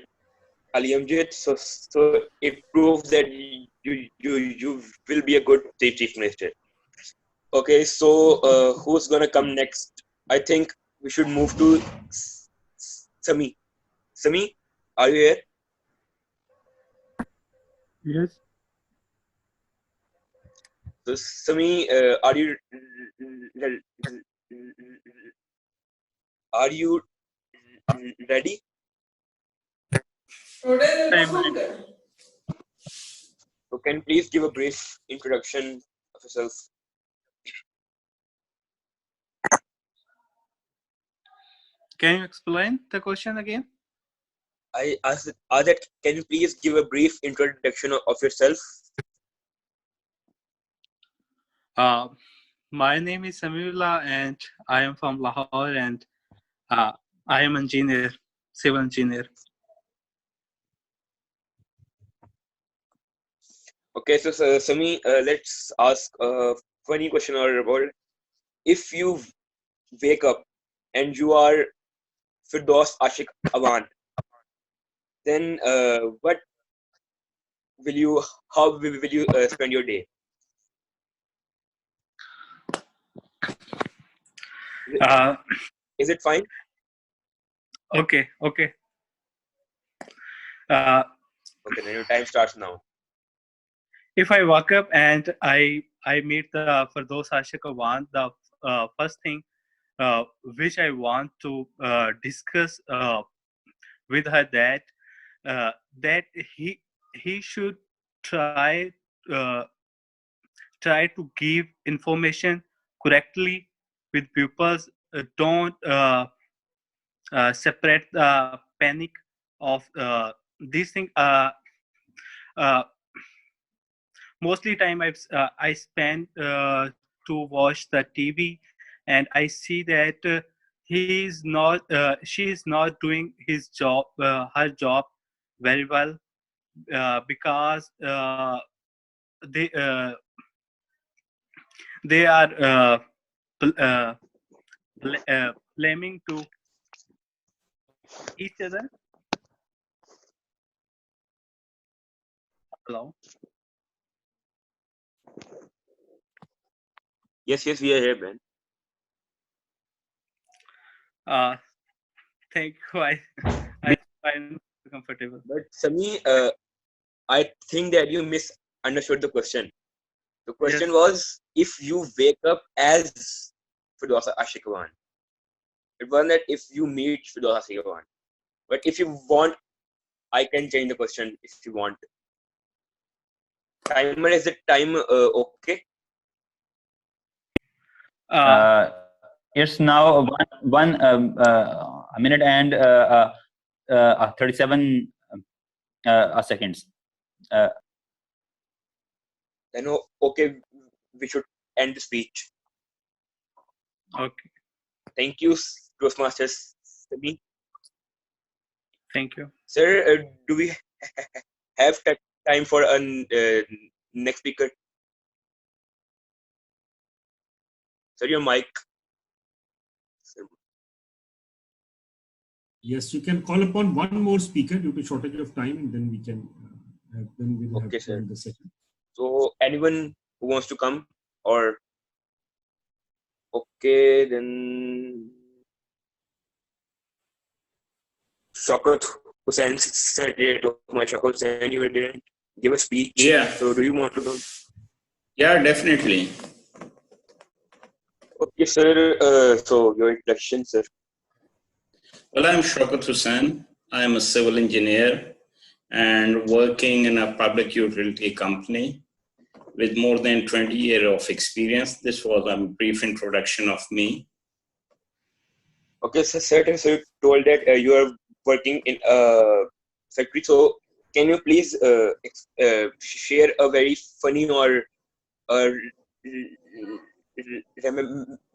Ali Amjad. So it proves that you will be a good Chief Minister. Okay, so who's gonna come next? I think we should move to Sami. Sami, are you here? Yes. So, Sami, are you ready? I'm ready. So, can you please give a brief introduction of yourself? Can you explain the question again? I asked that, can you please give a brief introduction of yourself? My name is Samiullah and I am from Lahore, and I am an engineer, civil engineer. Okay, so Sami, let's ask a funny question or about if you wake up and you are Firdaus Ashik Awan, then how will you spend your day? Is it fine? Okay. Okay, then your time starts now. If I wake up and I meet Firdaus Ashik Awan, the first thing which I want to discuss with her that he should try to give information correctly with pupils. Don't separate the panic of these things. Mostly time I spend to watch the TV, and I see that she is not doing her job very well, because they are blaming to each other. Hello. Yes, we are here, man. Thank you. I'm comfortable. But Sami, I think that you misunderstood the question. The question was if you wake up as Firdaus Ashik Awan. It wasn't that if you meet Firdaus Ashik Awan. But if you want, I can change the question if you want. Timer, is the time okay? It's now one minute and 37 seconds. Then okay, we should end the speech. Okay. Thank you, Toastmasters. Thank you. Sir, do we have time for a next speaker? Sir, your mic. Yes, you can call upon one more speaker due to shortage of time, and then we can have to end the session. So anyone who wants to come, or okay, then Shaukat Hussain said it of my Shaukat Hussain, you didn't give a speech. Yeah. So do you want to go? Yeah, definitely. Okay, sir. So your introduction, sir. Well, I'm Shaukat Hussain. I'm a civil engineer and working in a public utility company with more than 20 years of experience. This was a brief introduction of me. Okay, so sir, you told that you are working in a factory. So can you please share a very funny or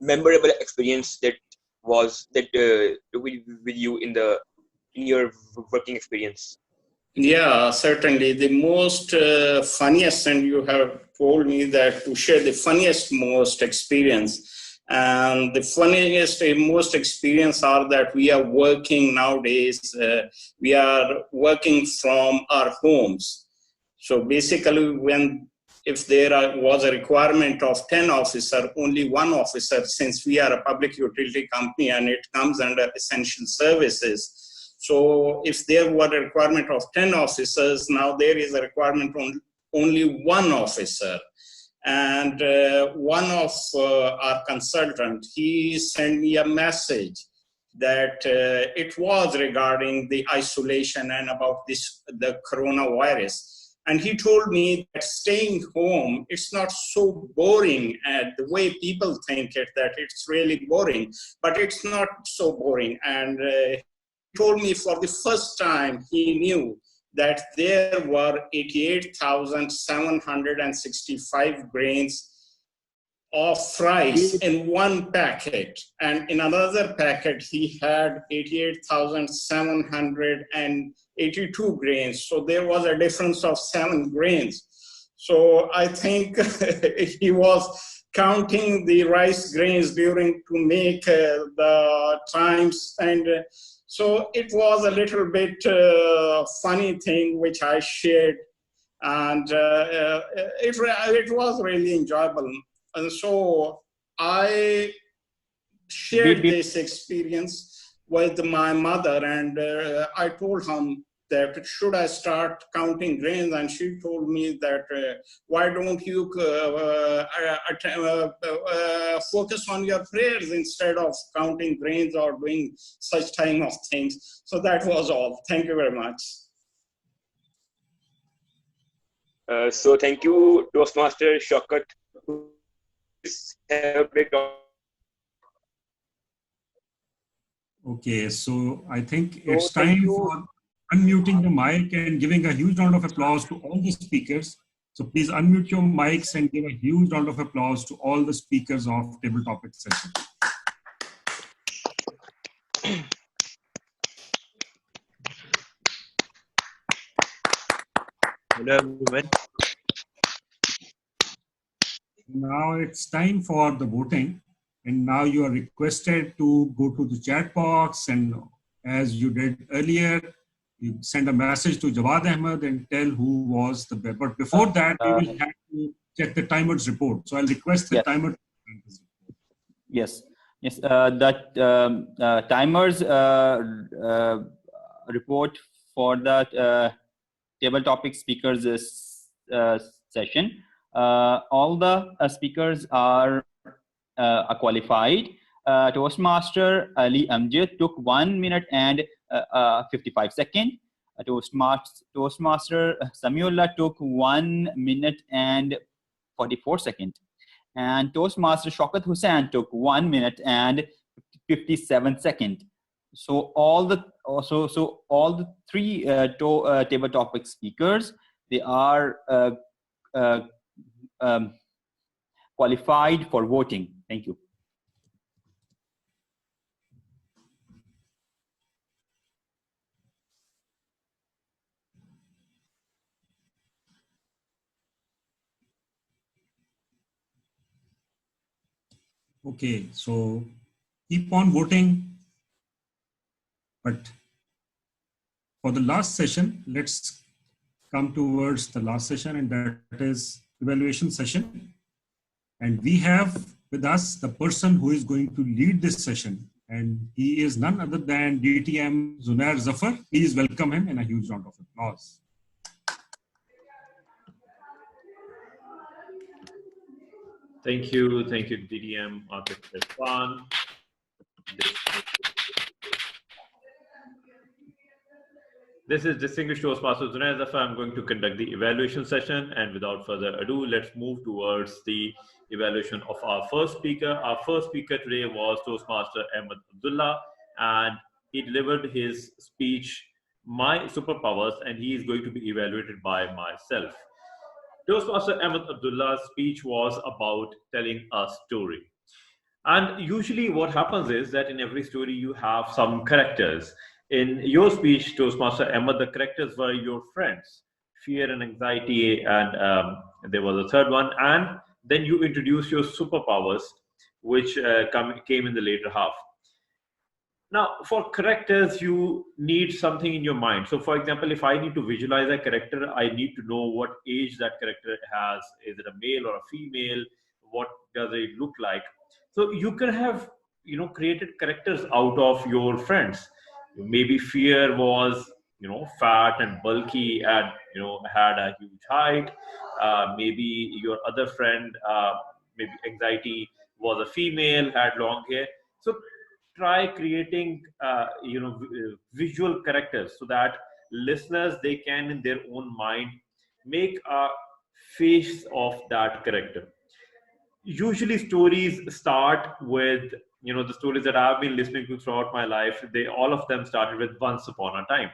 memorable experience that was with you in your working experience? Yeah, certainly. The most funniest, and you have told me that to share the funniest, most experience. And the funniest, most experience are that we are working nowadays, we are working from our homes. So basically, if there was a requirement of 10 officers, only one officer, since we are a public utility company and it comes under essential services. So if there were a requirement of 10 officers, now there is a requirement on only one officer. And one of our consultant, he sent me a message that it was regarding the isolation and about the coronavirus. And he told me that staying home, it's not so boring the way people think it, that it's really boring, but it's not so boring. And he told me for the first time he knew that there were 88,765 grains of rice in one packet, and in another packet he had 88,782 grains. So there was a difference of 7 grains. So I think he was counting the rice grains during to make the times, and so it was a little bit funny thing which I shared, and it was really enjoyable. And so I shared this experience with my mother, and I told him that should I start counting grains, and she told me that why don't you focus on your prayers instead of counting grains or doing such type of things. So that was all. Thank you very much. So thank you, Toastmaster Shaukat. Okay, so I think it's time for unmuting the mic and giving a huge round of applause to all the speakers. So please unmute your mics and give a huge round of applause to all the speakers of Table Topic session. Hello everyone. Now it's time for the voting, and now you are requested to go to the chat box, and as you did earlier, you send a message to Jawad Ahmed and tell who was the best. But before that, we will have to check the timer's report. So I'll request the timer. Yes. That timers report for the table topic speakers session. All the speakers are qualified. Toastmaster Ali Amjad took 1 minute and 55 seconds. Toastmaster Samiullah took 1 minute and 44 seconds. And Toastmaster Shaukat Hussain took 1 minute and 57 seconds. So all the three table topic speakers, they are qualified for voting. Thank you. Okay, so keep on voting. But for the last session, let's come towards the last session, and that is evaluation session. And we have with us the person who is going to lead this session, and he is none other than DTM Zunair Zafar. Please welcome him in a huge round of applause. Thank you, DDM Atif Irfan. This is distinguished Toastmaster Zunair Zafar. I'm going to conduct the evaluation session, and without further ado, let's move towards the evaluation of our first speaker. Our first speaker today was Toastmaster Ahmed Abdullah, and he delivered his speech, My Superpowers, and he is going to be evaluated by myself. Toastmaster Ahmed Abdullah's speech was about telling a story. And usually what happens is that in every story you have some characters. In your speech, Toastmaster Ahmed, the characters were your friends, fear and anxiety, and there was a third one. And then you introduce your superpowers, which came in the later half. Now, for characters, you need something in your mind. So, for example, if I need to visualize a character, I need to know what age that character has. Is it a male or a female? What does it look like? So you can have, created characters out of your friends. Maybe fear was, fat and bulky and had a huge height. Maybe your other friend, maybe anxiety, was a female, had long hair. So try creating visual characters so that listeners, they can in their own mind make a face of that character. Usually stories start with the stories that I've been listening to throughout my life, they all of them started with once upon a time.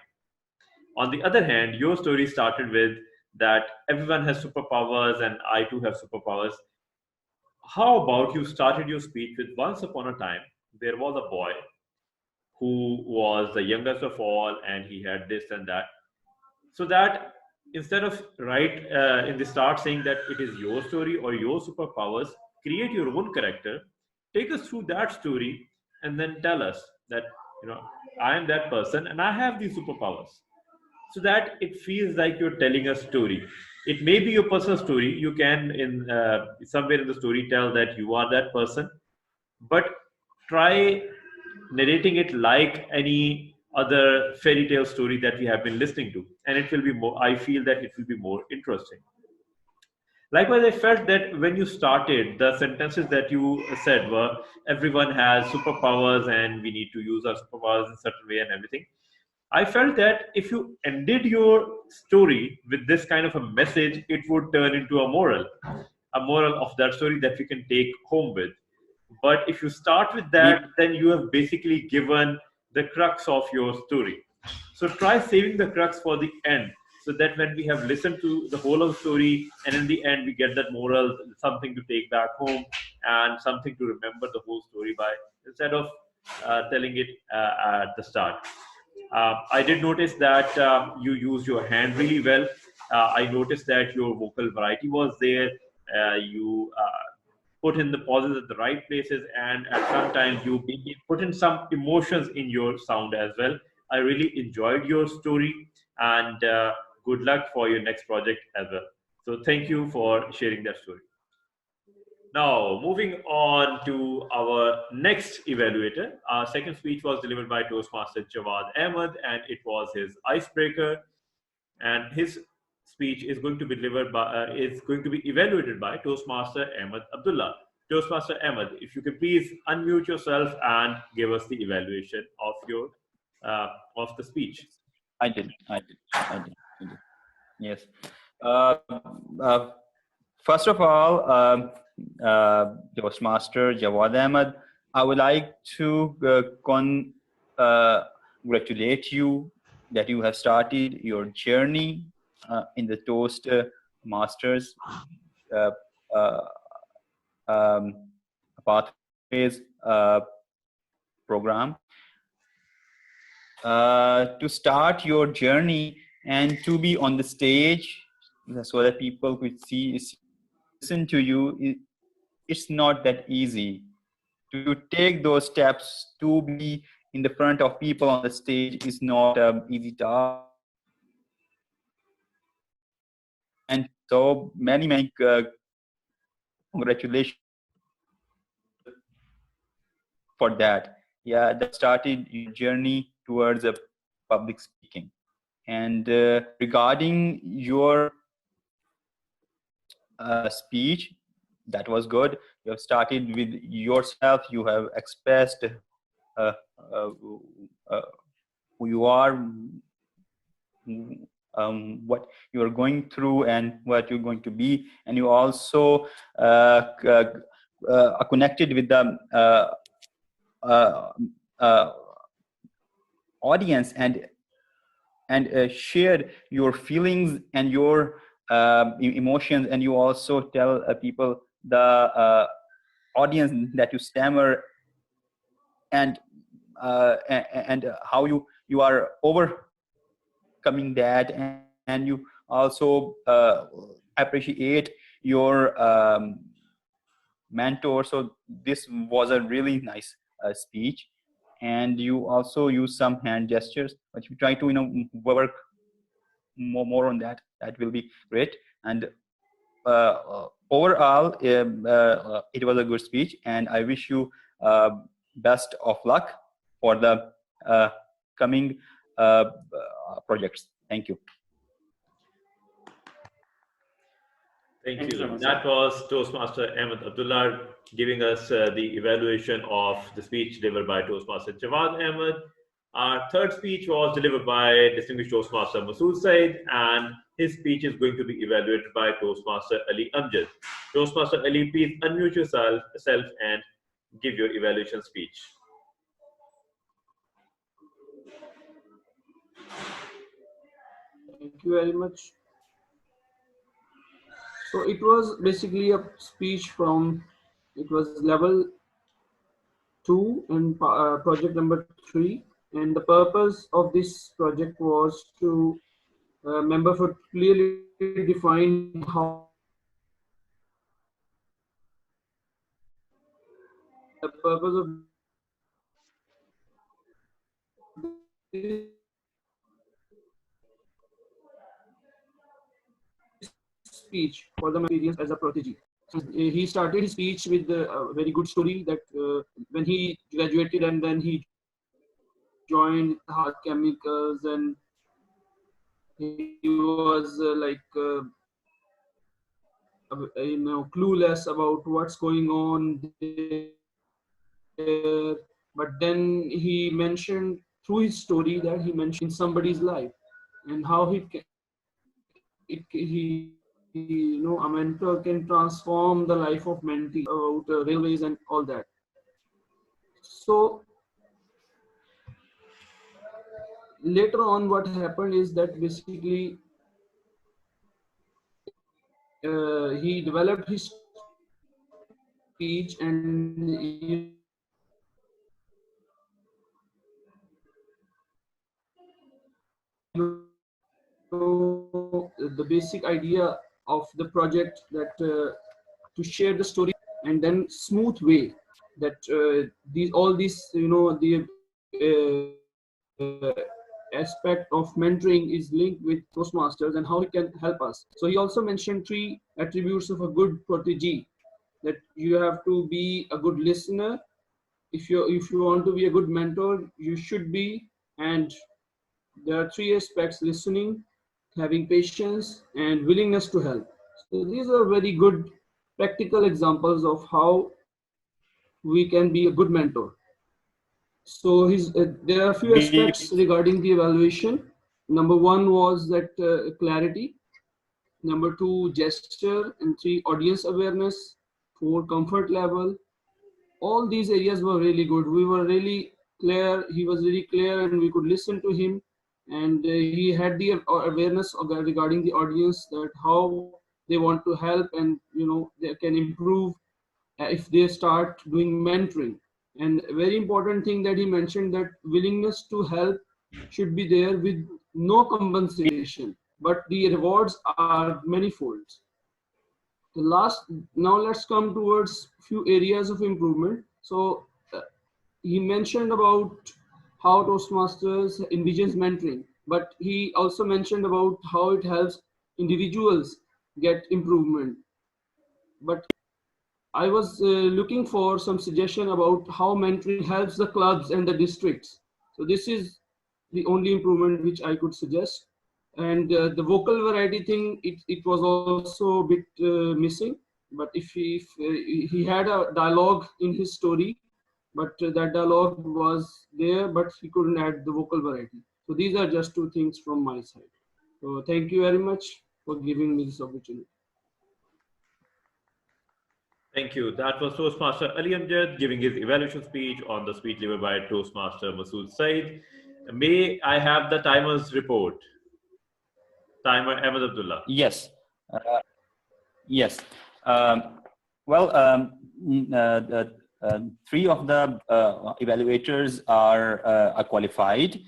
On the other hand, your story started with that everyone has superpowers and I too have superpowers. How about you started your speech with once upon a time there was a boy who was the youngest of all and he had this and that, so that instead of in the start saying that it is your story or your superpowers, create your own character, take us through that story, and then tell us that I am that person and I have these superpowers, so that it feels like you're telling a story. It may be your personal story. You can in somewhere in the story tell that you are that person, but try narrating it like any other fairy tale story that we have been listening to, and it will be more, I feel that it will be more interesting. Likewise, I felt that when you started, the sentences that you said were everyone has superpowers and we need to use our superpowers in a certain way and everything. I felt that if you ended your story with this kind of a message, it would turn into a moral of that story that we can take home with. But if you start with that, then you have basically given the crux of your story. So try saving the crux for the end, so that when we have listened to the whole of the story, and in the end we get that moral, something to take back home and something to remember the whole story by, instead of telling it at the start. I did notice that you used your hand really well. I noticed that your vocal variety was there. You put in the pauses at the right places, and at some times you put in some emotions in your sound as well. I really enjoyed your story, and good luck for your next project as well. So thank you for sharing that story. Now, moving on to our next evaluator. Our second speech was delivered by Toastmaster Jawad Ahmed, and it was his icebreaker. And his speech is going to be delivered by, is going to be evaluated by Toastmaster Ahmed Abdullah. Toastmaster Ahmed, if you could please unmute yourself and give us the evaluation of your of the speech. I did. Yes. First of all, Toastmaster Jawad Ahmed, I would like to congratulate you that you have started your journey in the Toastmasters Pathways program. To start your journey and to be on the stage so that people could listen to you, it's not that easy. To take those steps to be in the front of people on the stage is not an easy task. And so many congratulations for that. Yeah, that started your journey towards a public speaking. And regarding your speech, that was good. You have started with yourself. You have expressed who you are, what you are going through, and what you're going to be. And you also connected with the audience and shared your feelings and your emotions, and you also tell people, the audience, that you stammer and how you are overcoming that, and you also appreciate your mentor. So this was a really nice speech. And you also use some hand gestures, but you try to work more on that. That will be great. And overall, it was a good speech, and I wish you best of luck for the coming projects. Thank you. Thank you. That was Toastmaster Ahmed Abdullah giving us the evaluation of the speech delivered by Toastmaster Jawad Ahmed. Our third speech was delivered by distinguished Toastmaster Masood Said, and his speech is going to be evaluated by Toastmaster Ali Amjad. Toastmaster Ali, please unmute yourself and give your evaluation speech. Thank you very much. So it was basically a speech from, it was level 2 and project number 3. And the purpose of this project was to member would clearly define how the purpose of this speech for the experience as a protege. He started his speech with a very good story that when he graduated and then he joined hard chemicals, and he was clueless about what's going on there. But then he mentioned through his story that he mentioned somebody's life and how a mentor can transform the life of mentee about railways and all that. So later on, what happened is that basically he developed his speech, and the basic idea of the project that to share the story and then smooth way that the aspect of mentoring is linked with Toastmasters and how it can help us. So he also mentioned 3 attributes of a good protege, that you have to be a good listener. If you want to be a good mentor, you should be, and there are 3 aspects: listening, having patience, and willingness to help. So these are very good practical examples of how we can be a good mentor. So there are a few aspects regarding the evaluation. Number 1 was that clarity. Number 2, gesture. And 3, audience awareness. 4, comfort level. All these areas were really good. We were really clear. He was really clear, and we could listen to him. And he had the awareness regarding the audience, that how they want to help, and they can improve if they start doing mentoring. And a very important thing that he mentioned, that willingness to help should be there with no compensation, but the rewards are manifold. Now let's come towards few areas of improvement. So he mentioned about how Toastmasters envisions mentoring, but he also mentioned about how it helps individuals get improvement. But I was looking for some suggestion about how mentoring helps the clubs and the districts. So this is the only improvement which I could suggest. And the vocal variety thing, it was also a bit missing. But if he had a dialogue in his story, but that dialogue was there, but he couldn't add the vocal variety. So these are just 2 things from my side. So thank you very much for giving me this opportunity. Thank you. That was Toastmaster Ali Amjad giving his evaluation speech on the speech delivered by Toastmaster Masood Said. May I have the timer's report? Timer Ahmed Abdullah. Yes. Yes. 3 of the evaluators are qualified.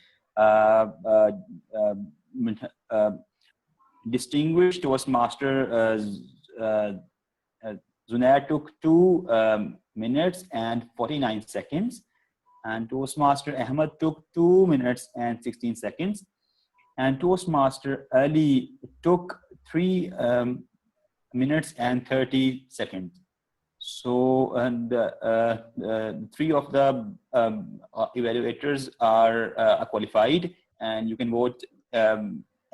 Distinguished Toastmaster Zunair took 2 minutes and 49 seconds, and Toastmaster Ahmed took 2 minutes and 16 seconds, and Toastmaster Ali took 3 minutes and 30 seconds. So, and 3 of the evaluators are qualified, and you can vote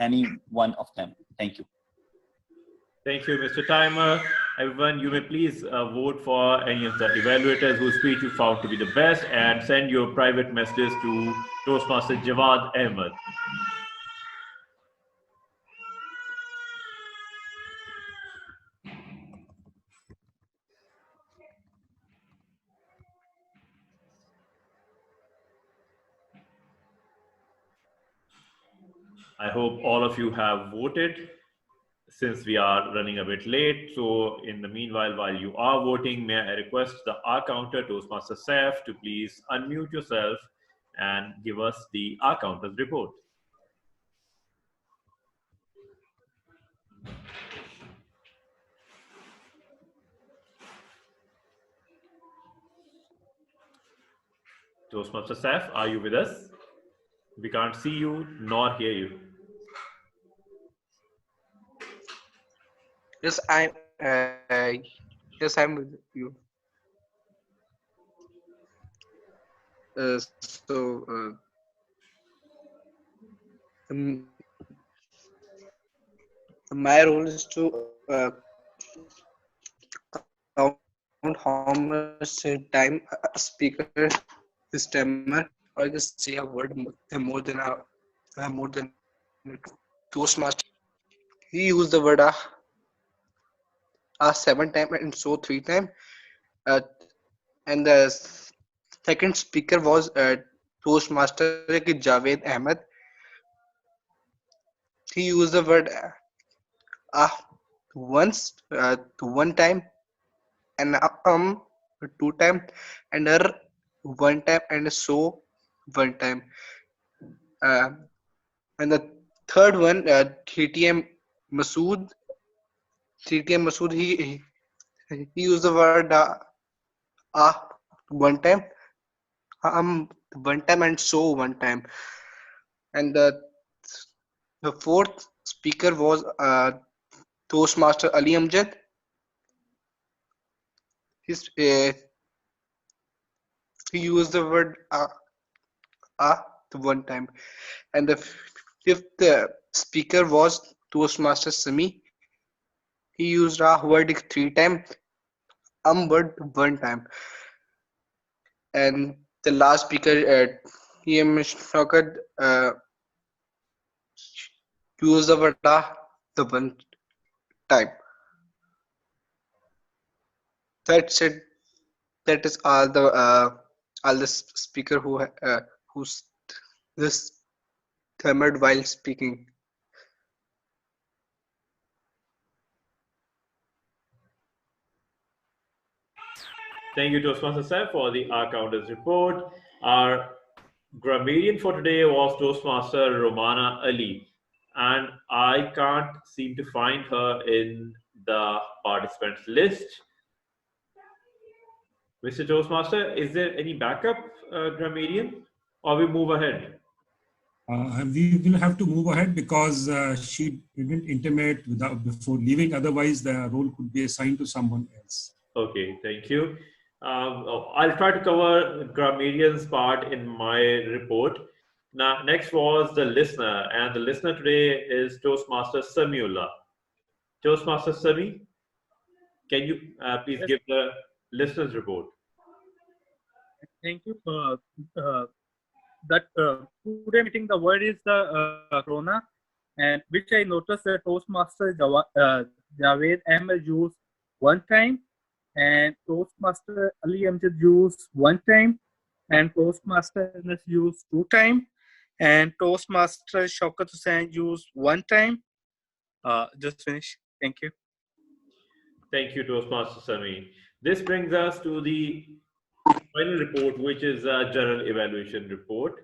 any one of them. Thank you. Thank you, Mr. Timer. Everyone, you may please vote for any of the evaluators whose speech you found to be the best and send your private messages to Toastmaster Jawad Ahmed. I hope all of you have voted since we are running a bit late. So in the meanwhile, while you are voting, may I request the R counter, Toastmaster Saif, to please unmute yourself and give us the R counter's report. Toastmaster Saif, are you with us? We can't see you nor hear you. Yes, I'm with you. My role is to count how much time a speaker is stammer, or just say a word more than Toastmaster. He used the word 7 times and so 3 times. And the second speaker was Toastmaster Javed Ahmed. He used the word once, one time, and 2 times, and 1 time, and so 1 time. And the third one, TTM Masood. TTM Masood, he used the word 1 time, 1 time, and so 1 time. And the fourth speaker was Toastmaster Ali Amjad. He used the word 1 time. And the fifth speaker was Toastmaster Sami. He used word 3 times, word 1 time. And the last speaker, TM Shaukat, used the word the 1 time. That's it. That is all the speaker who's this stammered while speaking. Thank you, Toastmaster Saif, for the R counters report. Our grammarian for today was Toastmaster Romana Ali, and I can't seem to find her in the participants list. Mr. Toastmaster, is there any backup grammarian, or we move ahead? We will have to move ahead because she didn't intimate before leaving. Otherwise, the role could be assigned to someone else. Okay, thank you. I'll try to cover grammarian's part in my report. Now, next was the listener, and the listener today is Toastmaster Samiullah. Toastmaster Sami, can you please give the listener's report? Thank you. Today meeting, the word is the corona, and which I noticed that Toastmaster Javed Ahmed used 1 time, and Toastmaster Ali Amjad used 1 time, and Toastmaster Anas used 2 times, and Toastmaster Shaukat Hussain used 1 time. Just finish. Thank you. Thank you, Toastmaster Sami. This brings us to the final report, which is a general evaluation report.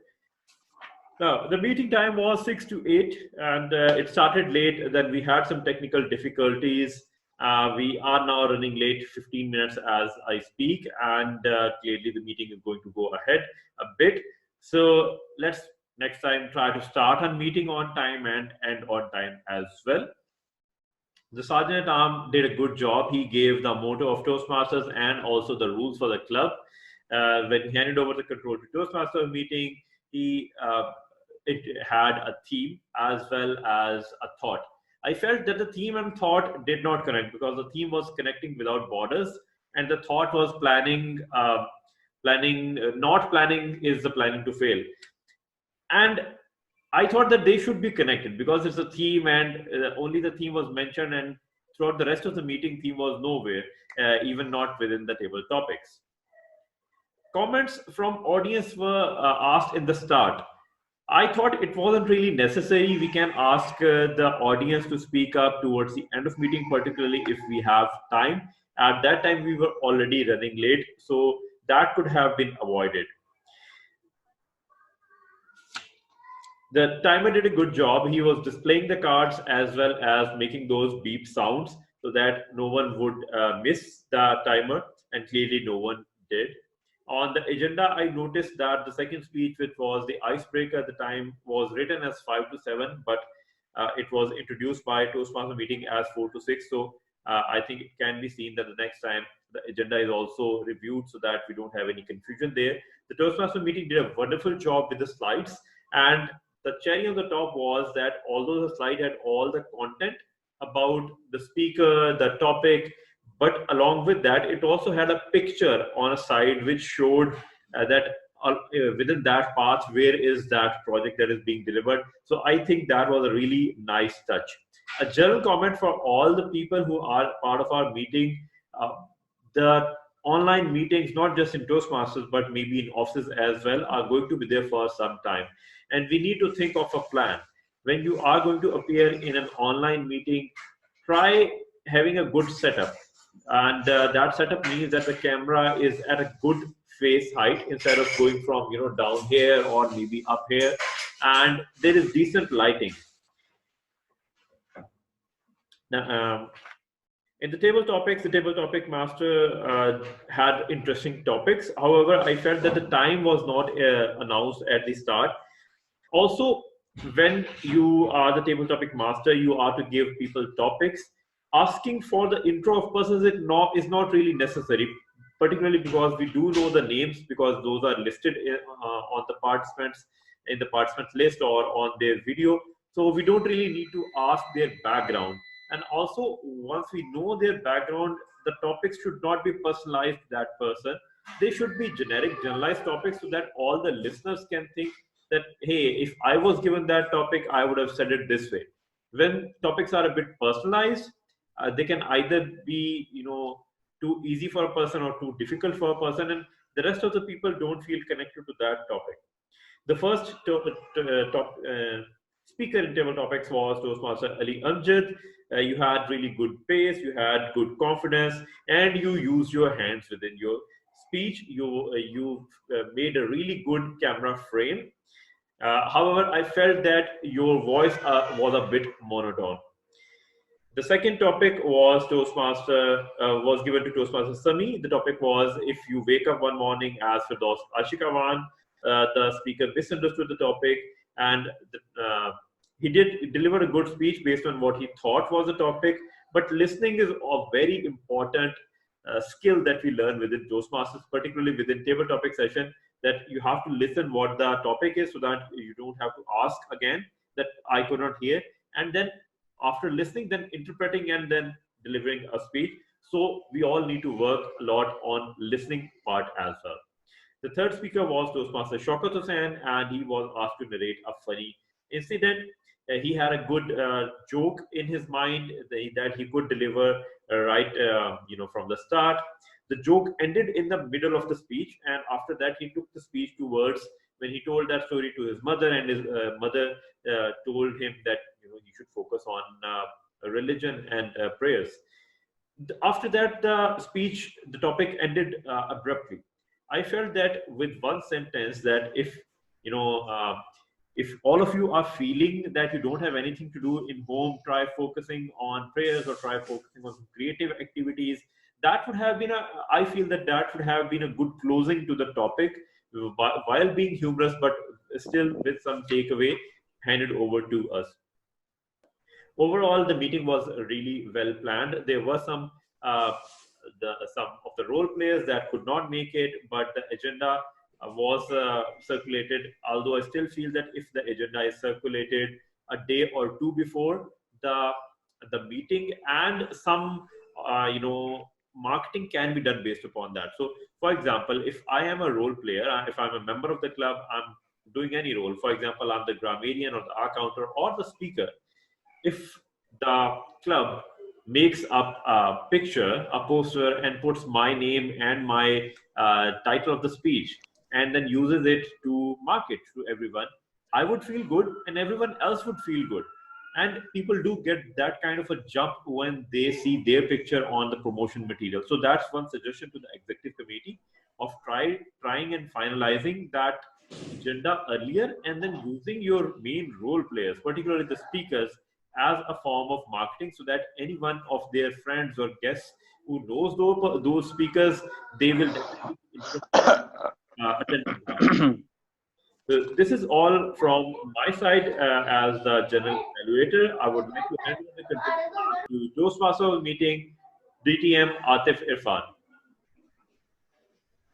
Now, the meeting time was 6 to 8, and it started late. Then we had some technical difficulties. We are now running late 15 minutes as I speak, and clearly the meeting is going to go ahead a bit. So let's next time try to start a meeting on time and end on time as well. The Sergeant at Arms did a good job. He gave the motto of Toastmasters and also the rules for the club. When he handed over the control to Toastmasters meeting, he it had a theme as well as a thought. I felt that the theme and thought did not connect because the theme was connecting without borders, and the thought was planning. Not planning is the planning to fail. And I thought that they should be connected because it's a theme, and only the theme was mentioned, and throughout the rest of the meeting, theme was nowhere, even not within the table topics. Comments from audience were asked in the start. I thought it wasn't really necessary. We can ask the audience to speak up towards the end of meeting, particularly if we have time. At that time, we were already running late, so that could have been avoided. The timer did a good job. He was displaying the cards as well as making those beep sounds so that no one would miss the timer, and clearly no one did. On the agenda, I noticed that the second speech, which was the icebreaker at the time, was written as 5 to 7, but it was introduced by Toastmaster meeting as 4 to 6. So I think it can be seen that the next time the agenda is also reviewed so that we don't have any confusion there. The Toastmaster meeting did a wonderful job with the slides, and the cherry on the top was that although the slide had all the content about the speaker, the topic, but along with that, it also had a picture on a side which showed that within that path, where is that project that is being delivered. So I think that was a really nice touch. A general comment for all the people who are part of our meeting, the online meetings, not just in Toastmasters, but maybe in offices as well, are going to be there for some time. And we need to think of a plan. When you are going to appear in an online meeting, try having a good setup. And that setup means that the camera is at a good face height instead of going from down here or maybe up here, and there is decent lighting. Now, in the table topics, the table topic master had interesting topics. However, I felt that the time was not announced at the start. Also, when you are the table topic master, you are to give people topics. Asking for the intro of persons is not really necessary, particularly because we do know the names, because those are listed on the participants in the participants list or on their video. So we don't really need to ask their background. And also, once we know their background, the topics should not be personalized to that person. They should be generic, generalized topics so that all the listeners can think that, hey, if I was given that topic, I would have said it this way. When topics are a bit personalized, they can either be, too easy for a person or too difficult for a person, and the rest of the people don't feel connected to that topic. The first speaker in table topics was Toastmaster Ali Amjad. You had really good pace, you had good confidence, and you used your hands within your speech. You made a really good camera frame. However, I felt that your voice was a bit monotone. The second topic was was given to Toastmaster Sami. The topic was, if you wake up one morning as Firdaus Ashikawan. The speaker misunderstood the topic, and he did deliver a good speech based on what he thought was the topic. But listening is a very important skill that we learn within Toastmasters, particularly within table topic session, that you have to listen what the topic is so that you don't have to ask again that I could not hear. And then after listening, then interpreting and then delivering a speech. So we all need to work a lot on listening part as well. The third speaker was Toastmaster Shaukat Hussain, and he was asked to narrate a funny incident. He had a good joke in his mind that he could deliver right, from the start. The joke ended in the middle of the speech, and after that, he took the speech towards when he told that story to his mother, and his mother told him that he should focus on religion and prayers. After that, the topic ended abruptly. I felt that with one sentence that if all of you are feeling that you don't have anything to do in home, try focusing on prayers or try focusing on creative activities. That would have been I feel that would have been a good closing to the topic while being humorous, but still with some takeaway handed over to us. Overall, the meeting was really well planned. There were some of the role players that could not make it, but the agenda was circulated, although I still feel that if the agenda is circulated a day or two before the meeting, and some marketing can be done based upon that. So for example, if I am a role player, if I'm a member of the club, I'm doing any role, for example, I'm the grammarian or the accountant or the speaker. If the club makes up a picture, a poster, and puts my name and my title of the speech, and then uses it to market to everyone, I would feel good and everyone else would feel good. And people do get that kind of a jump when they see their picture on the promotion material. So that's one suggestion to the executive committee of trying and finalizing that agenda earlier, and then using your main role players, particularly the speakers, as a form of marketing, so that any one of their friends or guests who knows those speakers, they will definitely be interested in attending that. So this is all from my side as the general evaluator. I would like to hand over the control to Toastmaster meeting, DTM Atif Irfan.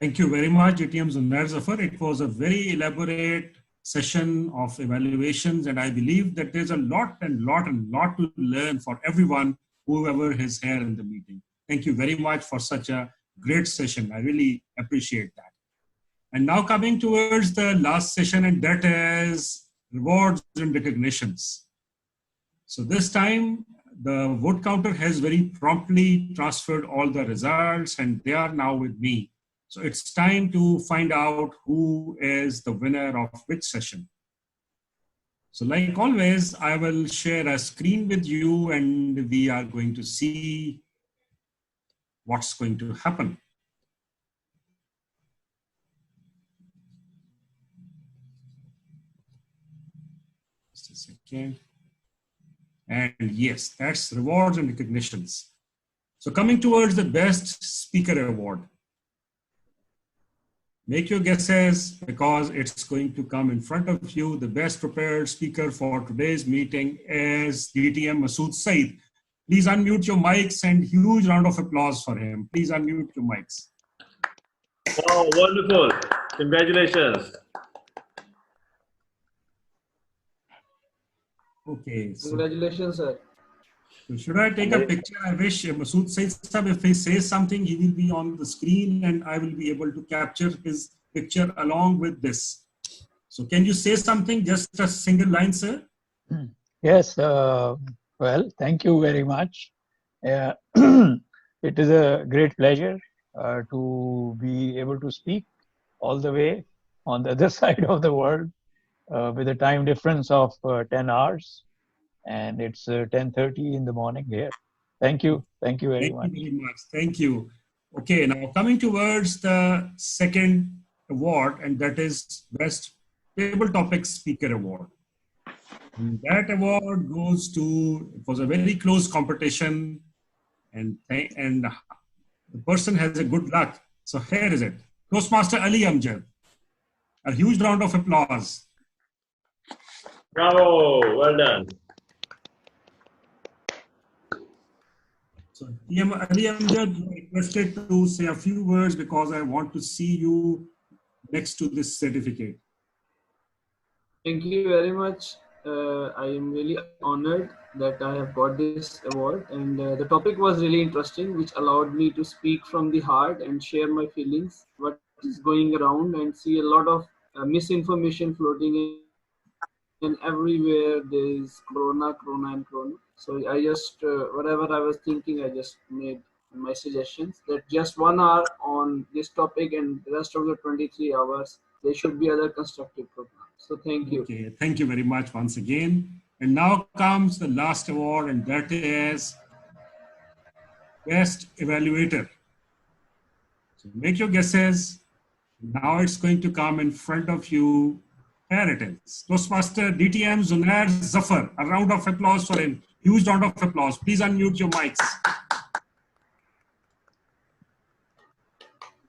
Thank you very much, DTM Zunair Zafar. It was a very elaborate session of evaluations, and I believe that there's a lot to learn for everyone, whoever is here in the meeting. Thank you very much for such a great session. I really appreciate that. And now coming towards the last session, and that is rewards and recognitions. So this time, the vote counter has very promptly transferred all the results, and they are now with me. So it's time to find out who is the winner of which session. So like always, I will share a screen with you, and we are going to see what's going to happen. Just a second. And yes, that's rewards and recognitions. So coming towards the best speaker award. Make your guesses, because it's going to come in front of you. The best prepared speaker for today's meeting is DTM Masood Saeed. Please unmute your mics, and huge round of applause for him. Please unmute your mics. Wow, wonderful. Congratulations. Okay. So, congratulations, sir. So should I take a picture? I wish Masood Saeed sir, if he says something, he will be on the screen and I will be able to capture his picture along with this. So can you say something, just a single line, sir? Yes, well, thank you very much. It is a great pleasure to be able to speak all the way on the other side of the world with a time difference of 10 hours. And it's 10:30 in the morning here. Thank you. Thank you very much. Thank you very much. Thank you. Okay, now coming towards the second award, and that is Best Table Topic Speaker Award. And that award goes to, it was a very close competition, and the person has a good luck. So here is it. Toastmaster Ali Amjad. A huge round of applause. Bravo, well done. So, Ali Amjad, you are requested to say a few words because I want to see you next to this certificate. Thank you very much. I am really honored that I have got this award, and the topic was really interesting, which allowed me to speak from the heart and share my feelings, what is going around, and see a lot of misinformation floating in. And everywhere there is corona. So I just, whatever I was thinking, I just made my suggestions that just 1 hour on this topic and the rest of the 23 hours, there should be other constructive programs. So thank you. Okay, thank you very much once again. And now comes the last award, and that is Best Evaluator. So make your guesses. Now it's going to come in front of you. Here it is. Toastmaster DTM Zunair Zafar. A round of applause for him. Huge round of applause. Please unmute your mics.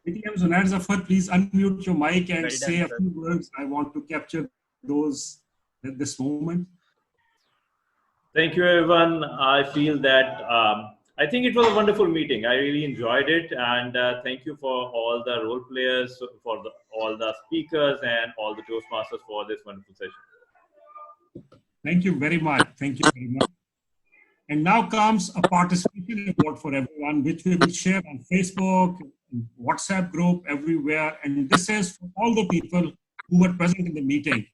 DTM Zunair Zafar, please unmute your mic and say a few words. I want to capture those at this moment. Thank you, everyone. I feel that I think it was a wonderful meeting. I really enjoyed it, and thank you for all the role players, for all the speakers, and all the Toastmasters for this wonderful session. Thank you very much. Thank you very much. And now comes a participation award for everyone, which we will share on Facebook, WhatsApp group, everywhere. And this is for all the people who were present in the meeting.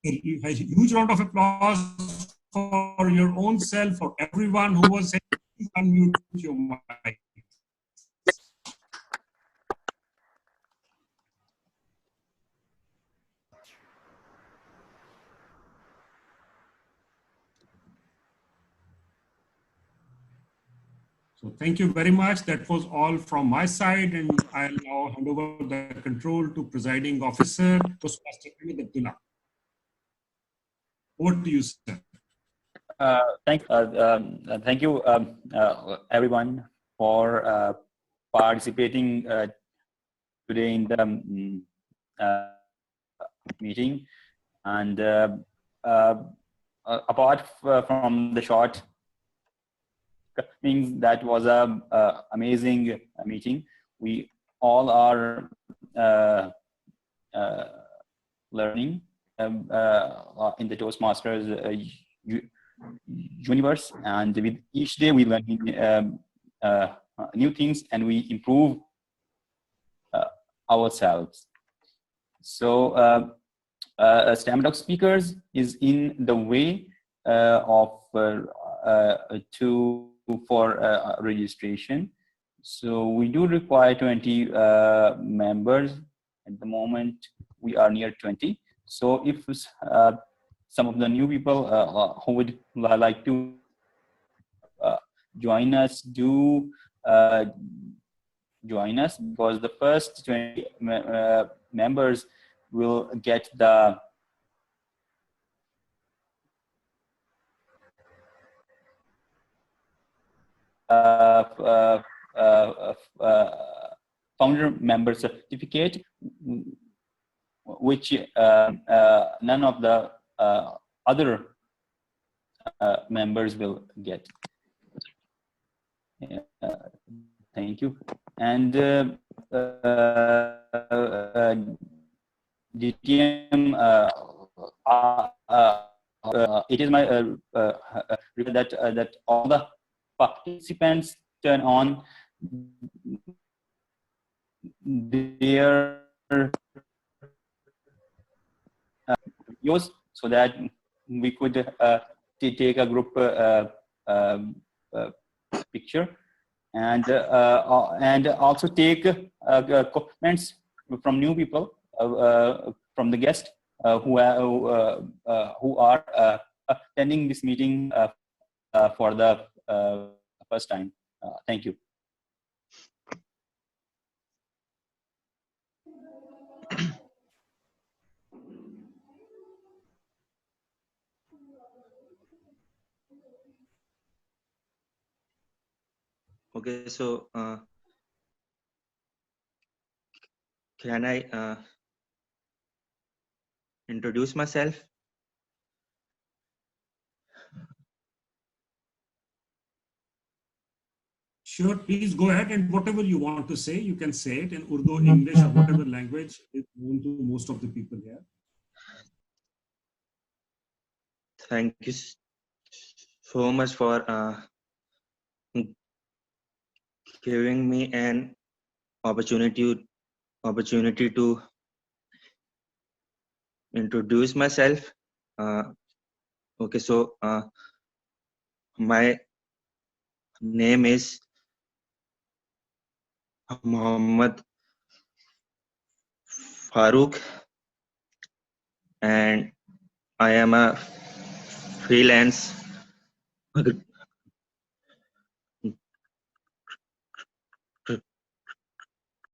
A huge round of applause for your own self, for everyone who was saying, please unmute your mic. So thank you very much. That was all from my side, and I'll now hand over the control to presiding officer, Toastmaster Hamid Abdullah. Over to you, sir. Thank you, everyone, for participating today in the meeting. And apart from the short things, that was a amazing meeting. We all are learning in the Toastmasters universe, and with each day we learn new things and we improve ourselves. So Stand Up Speakers is in the way for registration. So we do require 20 members. At the moment we are near 20. So if some of the new people who would like to join us, do join us, because the first 20 members will get the founder member certificate, which none of the other members will get. Thank you. And DTM, it is my that all the participants turn on their videos so that we could take a group picture, and also take comments from new people, from the guests who are attending this meeting for the first time. Thank you. Okay, so can I introduce myself? Sure, please go ahead, and whatever you want to say, you can say it in Urdu, English, or whatever language is known to most of the people here. Thank you so much for giving me an opportunity to introduce myself. Okay, so my name is Muhammad Farooq, and I am a freelance